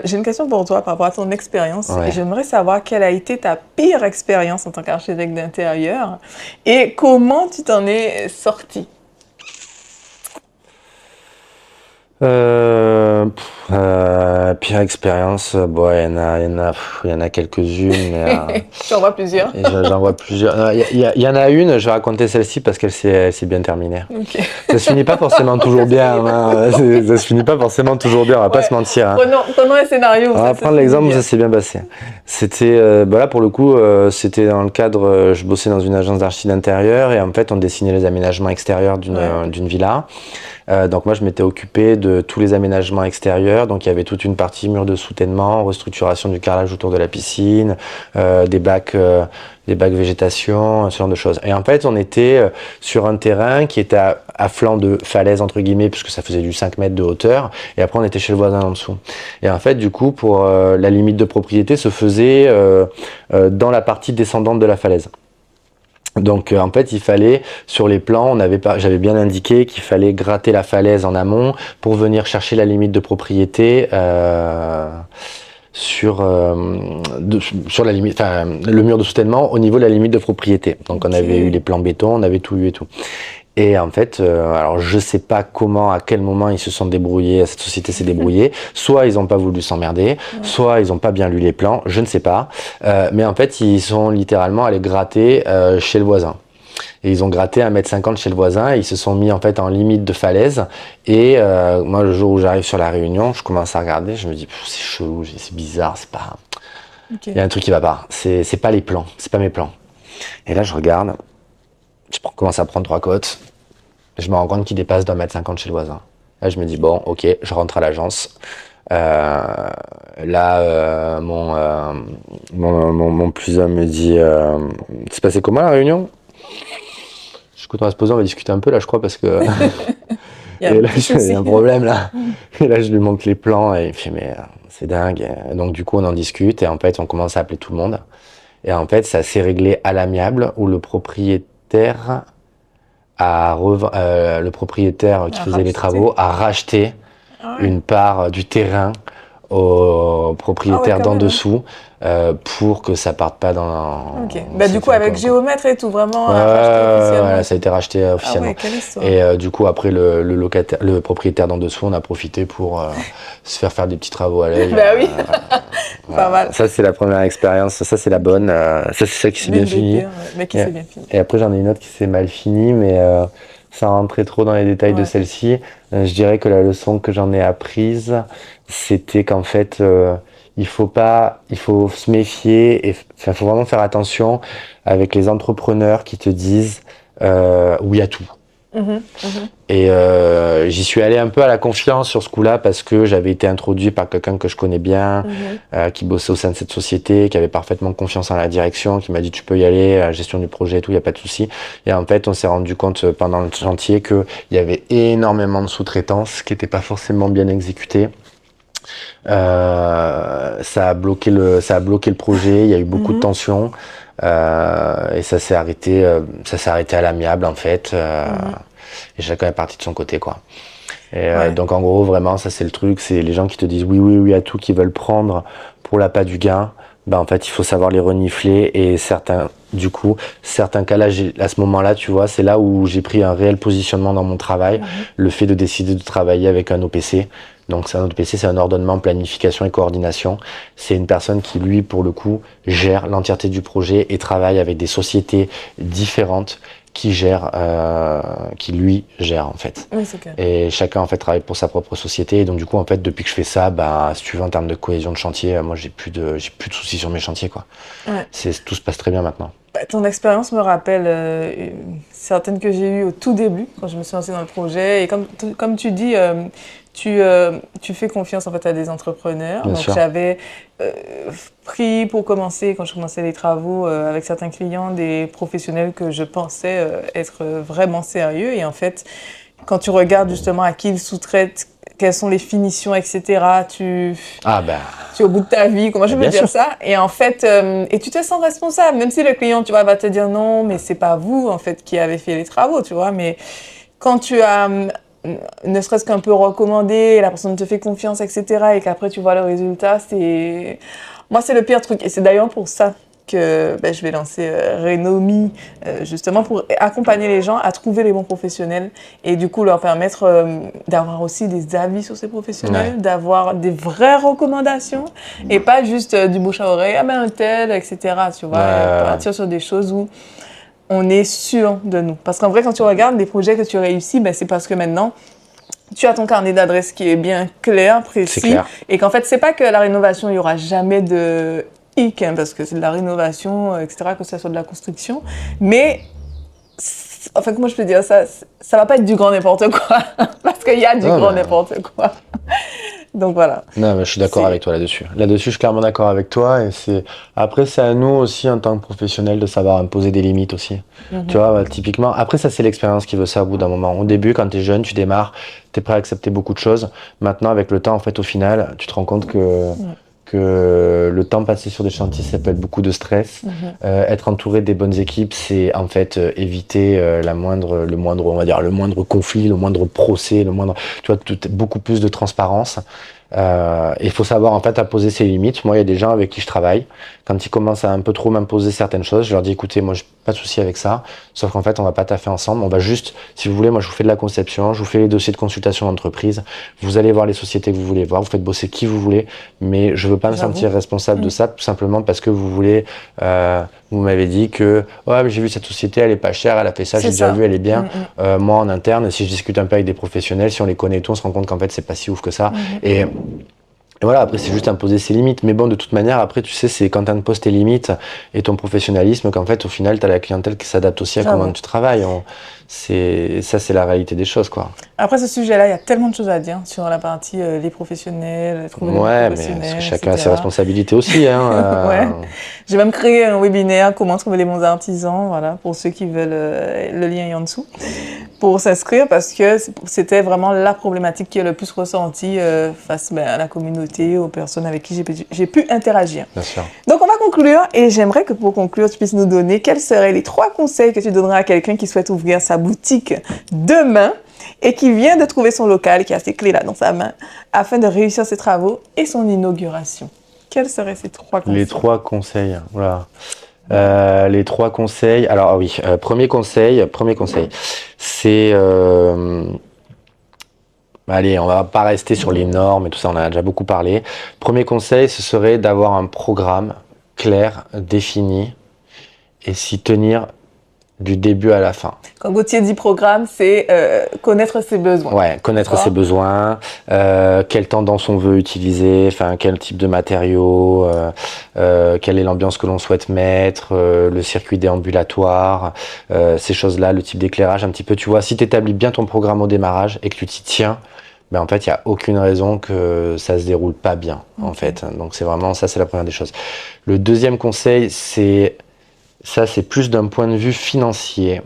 j'ai une question pour toi par rapport à ton expérience. Ouais. Et j'aimerais savoir quelle a été ta pire expérience en tant qu'architecte d'intérieur et comment tu t'en es sorti. Pire expérience, il y en a quelques-unes. Mais, J'en vois plusieurs. J'en vois plusieurs. Il y en a une, je vais raconter celle-ci parce qu'elle s'est bien terminée. Okay. Ça se finit pas forcément toujours bien. Ça se finit pas forcément toujours bien, on va pas se mentir. Hein. Prenons un scénario. On va prendre l'exemple où ça s'est bien passé. C'était, là pour le coup, c'était dans le cadre, je bossais dans une agence d'archi d'intérieur et en fait on dessinait les aménagements extérieurs d'une villa. Donc moi je m'étais occupé de tous les aménagements extérieurs l'intérieur. Donc il y avait toute une partie mur de soutènement, restructuration du carrelage autour de la piscine, des bacs végétation, ce genre de choses. Et en fait, on était sur un terrain qui était à flanc de falaise, entre guillemets, puisque ça faisait du 5 mètres de hauteur, et après on était chez le voisin en dessous. Et en fait, du coup, pour la limite de propriété se faisait dans la partie descendante de la falaise. Donc en fait, il fallait, sur les plans, j'avais bien indiqué qu'il fallait gratter la falaise en amont pour venir chercher la limite de propriété sur la limite, enfin le mur de soutènement au niveau de la limite de propriété. Donc on avait eu les plans béton, on avait tout eu et tout. Et en fait, alors je sais pas comment, à quel moment ils se sont débrouillés, cette société s'est débrouillée. Soit ils ont pas voulu s'emmerder, soit ils ont pas bien lu les plans, je ne sais pas. Mais en fait, ils sont littéralement allés gratter chez le voisin. Et ils ont gratté 1,50 m chez le voisin et ils se sont mis en fait en limite de falaise. Et moi, le jour où j'arrive sur la réunion, je commence à regarder, je me dis c'est chelou, c'est bizarre, c'est pas. Il y a un truc qui va pas. C'est pas les plans, c'est pas mes plans. Et là, je regarde, je commence à prendre 3 côtes. Je me rends compte qu'il dépasse d'1,50 m chez le voisin. Là, je me dis bon, ok, je rentre à l'agence. Mon plus homme me dit c'est passé comment la réunion? Quand on va se poser, on va discuter un peu là, je crois, parce que il y a un problème là. Et là, je lui montre les plans et il me fait mais c'est dingue. Et donc du coup, on en discute et en fait, on commence à appeler tout le monde. Et en fait, ça s'est réglé à l'amiable où le propriétaire qui faisait les travaux a racheté une part du terrain au propriétaire d'en dessous pour que ça parte pas dans. Ok. Bah du coup avec géomètre et tout vraiment. Voilà, ça a été racheté officiellement. Quelle histoire. Et du coup après le propriétaire d'en dessous, on a profité pour se faire des petits travaux à l'œil. Bah oui. Pas mal. Ça c'est la première expérience. Ça c'est la bonne. Ça c'est ça qui s'est bien fini. Mais qui s'est bien fini. Et après j'en ai une autre qui s'est mal finie, mais sans rentrer trop dans les détails de celle-ci, je dirais que la leçon que j'en ai apprise, c'était qu'en fait, il faut se méfier et faut vraiment faire attention avec les entrepreneurs qui te disent oui à tout. Et j'y suis allé un peu à la confiance sur ce coup-là parce que j'avais été introduit par quelqu'un que je connais bien, qui bossait au sein de cette société, qui avait parfaitement confiance en la direction, qui m'a dit tu peux y aller, la gestion du projet et tout, il n'y a pas de souci. Et en fait, on s'est rendu compte pendant le chantier qu'il y avait énormément de sous-traitance qui n'étaient pas forcément bien exécutées. Ça a bloqué le projet, il y a eu beaucoup de tensions. Et ça s'est arrêté à l'amiable en fait, et chacun est parti de son côté quoi. Et donc en gros vraiment ça c'est le truc, c'est les gens qui te disent oui à tout, qui veulent prendre pour l'appât du gain. En fait il faut savoir les renifler et certains cas là à ce moment-là tu vois c'est là où j'ai pris un réel positionnement dans mon travail, le fait de décider de travailler avec un OPC. Donc c'est un OPC, c'est un ordonnement, planification et coordination. C'est une personne qui, lui, pour le coup, gère l'entièreté du projet et travaille avec des sociétés différentes qui lui gère en fait. Oui, c'est clair. Et chacun en fait travaille pour sa propre société. Et donc du coup en fait depuis que je fais ça, si tu veux en termes de cohésion de chantier, moi j'ai plus de soucis sur mes chantiers quoi. Tout se passe très bien maintenant. Ton expérience me rappelle certaines que j'ai eues au tout début quand je me suis lancée dans le projet. Et comme tu dis, tu fais confiance en fait à des entrepreneurs. Bien donc sûr. j'avais pris pour commencer, quand je commençais les travaux avec certains clients, des professionnels que je pensais être vraiment sérieux. Et en fait, quand tu regardes justement à qui ils sous-traitent, quelles sont les finitions, etc., tu es au bout de ta vie, comment je peux dire ça. Et en fait, et tu te sens responsable, même si le client, tu vois, va te dire non, mais c'est pas vous en fait qui avez fait les travaux, tu vois. Mais quand tu as ne serait-ce qu'un peu recommandé, la personne te fait confiance, etc., et qu'après tu vois le résultat, moi c'est le pire truc. Et c'est d'ailleurs pour ça que je vais lancer Renomi, justement pour accompagner les gens à trouver les bons professionnels et du coup leur permettre d'avoir aussi des avis sur ces professionnels, d'avoir des vraies recommandations et pas juste du bouche à oreille, un tel, etc. Tu vois, partir sur des choses où on est sûr de nous. Parce qu'en vrai, quand tu regardes les projets que tu réussis, c'est parce que maintenant, tu as ton carnet d'adresses qui est bien clair, précis. Et qu'en fait, c'est pas que la rénovation, il n'y aura jamais de hic, parce que c'est de la rénovation, etc., que ce soit de la construction. Mais, en fait, comment je peux dire ça va pas être du grand n'importe quoi. Parce qu'il y a du grand n'importe quoi. Donc voilà. Non, mais je suis d'accord avec toi là-dessus. Là-dessus, je suis clairement d'accord avec toi. Et après, c'est à nous aussi, en tant que professionnels, de savoir imposer des limites aussi. Tu vois, typiquement, après, ça, c'est l'expérience qui veut ça au bout d'un moment. Au début, quand tu es jeune, tu démarres, tu es prêt à accepter beaucoup de choses. Maintenant, avec le temps, en fait, au final, tu te rends compte que le temps passé sur des chantiers, ça peut être beaucoup de stress. Être entouré des bonnes équipes, c'est en fait éviter le moindre conflit, le moindre procès, tu vois, beaucoup plus de transparence. Il faut savoir en fait à poser ses limites. Moi, il y a des gens avec qui je travaille. Quand ils commencent à un peu trop m'imposer certaines choses, je leur dis écoutez, moi, j'ai pas de souci avec ça. Sauf qu'en fait, on va pas taffer ensemble. On va juste, si vous voulez, moi, je vous fais de la conception, je vous fais les dossiers de consultation d'entreprise. Vous allez voir les sociétés que vous voulez voir. Vous faites bosser qui vous voulez, mais je veux pas me sentir responsable de ça, tout simplement parce que vous voulez. Vous m'avez dit que ouais, mais j'ai vu cette société, elle est pas chère, elle a fait ça, j'ai déjà vu, elle est bien. Moi, en interne, si je discute un peu avec des professionnels, si on les connaît et tout, on se rend compte qu'en fait, c'est pas si ouf que ça. Et voilà, après, c'est juste imposer ses limites. Mais bon, de toute manière, après, tu sais, c'est quand tu imposes tes limites et ton professionnalisme qu'en fait, au final, tu as la clientèle qui s'adapte aussi à comment tu travailles. Ça, c'est la réalité des choses, quoi. Après ce sujet-là, il y a tellement de choses à dire sur la partie les professionnels, trouver des professionnels, mais parce que chacun a etc. ses responsabilités aussi. Ouais. J'ai même créé un webinaire, comment trouver les bons artisans, voilà, pour ceux qui veulent, le lien est en dessous, pour s'inscrire, parce que c'était vraiment la problématique qui est le plus ressentie face à la communauté, aux personnes avec qui j'ai pu interagir. Bien sûr. Donc on va conclure, et j'aimerais que pour conclure, tu puisses nous donner quels seraient les 3 conseils que tu donnerais à quelqu'un qui souhaite ouvrir sa boutique demain et qui vient de trouver son local, qui a ses clés là dans sa main, afin de réussir ses travaux et son inauguration. Quels seraient ces 3 conseils? Les 3 conseils, voilà. Les 3 conseils. Alors oui, premier conseil, c'est allez, on va pas rester sur les normes et tout ça, on en a déjà beaucoup parlé. Premier conseil, ce serait d'avoir un programme clair, défini, et s'y tenir du début à la fin. Quand Gauthier dit programme, c'est connaître ses besoins. Ouais, connaître ses besoins, quelle tendance on veut utiliser, enfin quel type de matériaux, quelle est l'ambiance que l'on souhaite mettre, le circuit déambulatoire, ces choses-là, le type d'éclairage, un petit peu, tu vois, si tu établis bien ton programme au démarrage et que tu t'y tiens, ben en fait, il n'y a aucune raison que ça se déroule pas bien, en fait. Donc c'est vraiment ça, c'est la première des choses. Le deuxième conseil, c'est plus d'un point de vue financier.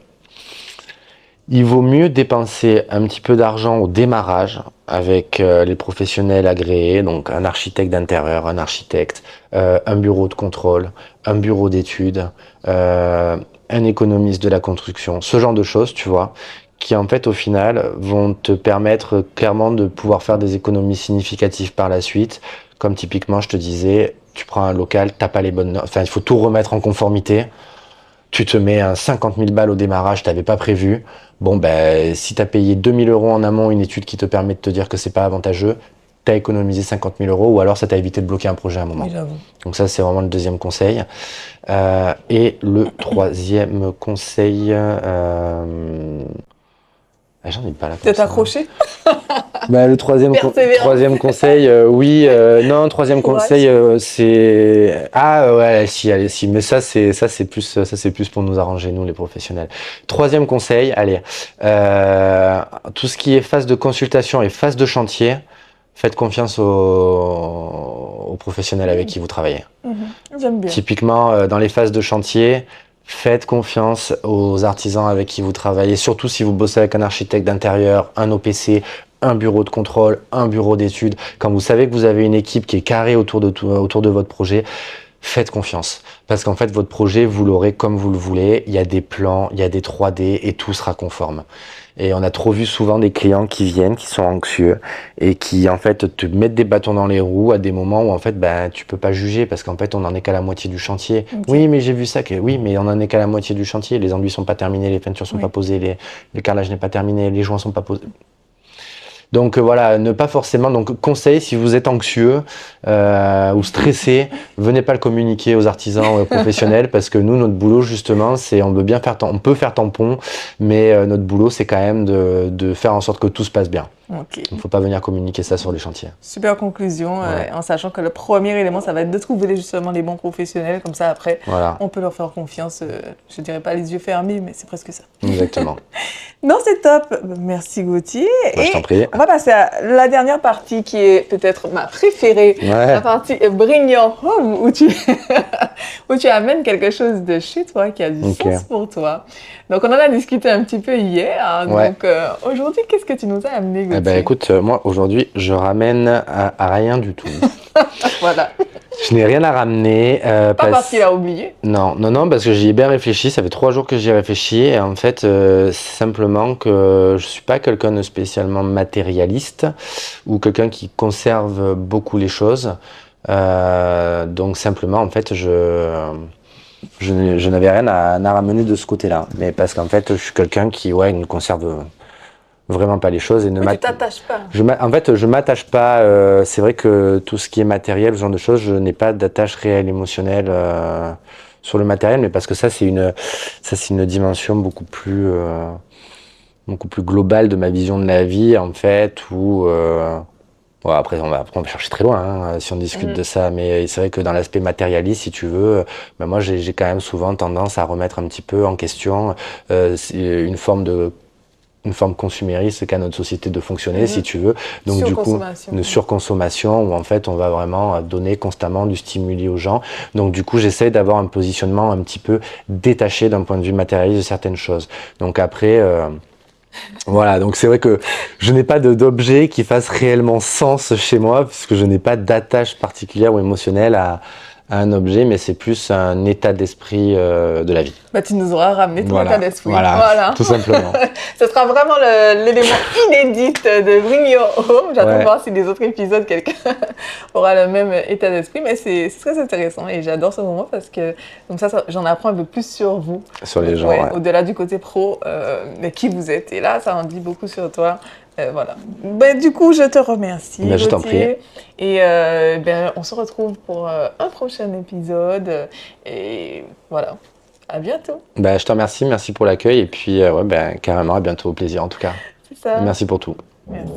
Il vaut mieux dépenser un petit peu d'argent au démarrage avec les professionnels agréés, donc un architecte d'intérieur, un architecte, un bureau de contrôle, un bureau d'études, un économiste de la construction, ce genre de choses, tu vois, qui en fait au final vont te permettre clairement de pouvoir faire des économies significatives par la suite, comme typiquement je te disais, tu prends un local, t'as pas les bonnes notes, enfin il faut tout remettre en conformité. Tu te mets un 50 000 balles au démarrage, t'avais pas prévu. Bon, ben, si t'as payé 2 000 € en amont une étude qui te permet de te dire que c'est pas avantageux, t'as économisé 50 000 €, ou alors ça t'a évité de bloquer un projet à un moment. Oui, j'avoue. Donc ça, c'est vraiment le deuxième conseil. Et le troisième conseil, j'en ai pas là. T'es accroché? Bah, le troisième conseil, oui, non, troisième conseil, c'est ouais, si, allez, si, mais ça c'est plus pour nous arranger nous les professionnels. Troisième conseil, allez, tout ce qui est phase de consultation et phase de chantier, faites confiance aux professionnels avec qui vous travaillez. J'aime bien. Typiquement, dans les phases de chantier, faites confiance aux artisans avec qui vous travaillez, surtout si vous bossez avec un architecte d'intérieur, un OPC, un bureau de contrôle, un bureau d'études. Quand vous savez que vous avez une équipe qui est carrée autour de votre projet, faites confiance. Parce qu'en fait, votre projet, vous l'aurez comme vous le voulez. Il y a des plans, il y a des 3D et tout sera conforme. Et on a trop vu souvent des clients qui viennent, qui sont anxieux et qui en fait te mettent des bâtons dans les roues à des moments où en fait ben tu peux pas juger parce qu'en fait on en est qu'à la moitié du chantier. Okay. Oui, mais j'ai vu ça oui, mais on en est qu'à la moitié du chantier. Les enduits sont pas terminés, les peintures sont pas posées, le carrelage n'est pas terminé, les joints sont pas posés. Donc voilà, ne pas forcément. Donc conseil, si vous êtes anxieux ou stressé, venez pas le communiquer aux artisans ou aux professionnels parce que nous, notre boulot justement, c'est on peut faire tampon, mais notre boulot c'est quand même de faire en sorte que tout se passe bien. Ok. Il ne faut pas venir communiquer ça sur les chantiers. Super conclusion, Ouais. en sachant que le premier élément, ça va être de trouver justement les bons professionnels. Comme ça, après, Voilà, on peut leur faire confiance. Je dirais pas les yeux fermés, mais c'est presque ça. exactement. Non, c'est top. Merci Gauthier. Moi, je t'en prie. On va passer à la dernière partie qui est peut-être ma préférée. Ouais. La partie Bring Your Home, où tu, où tu amènes quelque chose de chez toi qui a du Ok. sens pour toi. Donc, on en a discuté un petit peu hier. Ouais. Donc, aujourd'hui, qu'est-ce que tu nous as amené, Gauthier? Eh ben, écoute, moi, aujourd'hui, je ramène à rien du tout. Voilà. Je n'ai rien à ramener. Pas parce qu'il a oublié. Non, parce que j'y ai bien réfléchi. Ça fait 3 jours que j'y ai réfléchi. Et en fait, c'est simplement que je suis pas quelqu'un de spécialement matérialiste ou quelqu'un qui conserve beaucoup les choses. Donc simplement, en fait, je n'avais rien à ramener de ce côté-là. Mais parce qu'en fait, je suis quelqu'un qui, ne conserve vraiment pas les choses et ne Mais tu t'attaches pas. En fait, je m'attache pas. C'est vrai que tout ce qui est matériel, ce genre de choses, je n'ai pas d'attache réelle émotionnelle sur le matériel, mais parce que ça, c'est une dimension beaucoup plus globale de ma vision de la vie, en fait, où après, on va chercher très loin si on discute de ça, mais c'est vrai que dans l'aspect matérialiste, si tu veux, moi, j'ai quand même souvent tendance à remettre un petit peu en question une forme consumériste qu'a notre société de fonctionner, si tu veux. Donc du coup, une surconsommation où en fait on va vraiment donner constamment du stimuli aux gens. Donc du coup, j'essaie d'avoir un positionnement un petit peu détaché d'un point de vue matérialiste de certaines choses. Donc après, voilà, donc c'est vrai que je n'ai pas d'objet qui fasse réellement sens chez moi, puisque je n'ai pas d'attache particulière ou émotionnelle à un objet, mais c'est plus un état d'esprit de la vie. Bah, tu nous auras ramené ton état d'esprit. Voilà, tout simplement. Ce sera vraiment l'élément inédit de Bring Your Home. J'attends de voir si les autres épisodes, quelqu'un aura le même état d'esprit. Mais c'est très intéressant et j'adore ce moment parce que comme ça j'en apprends un peu plus sur vous. Sur les gens, Au-delà du côté pro, de qui vous êtes. Et là, ça en dit beaucoup sur toi. Voilà. Ben, du coup, je te remercie. Je t'en prie. Et on se retrouve pour un prochain épisode. Et voilà. À bientôt. Je te remercie. Merci pour l'accueil. Et puis, carrément, à bientôt. Au plaisir, en tout cas. C'est ça. Merci pour tout. Merci.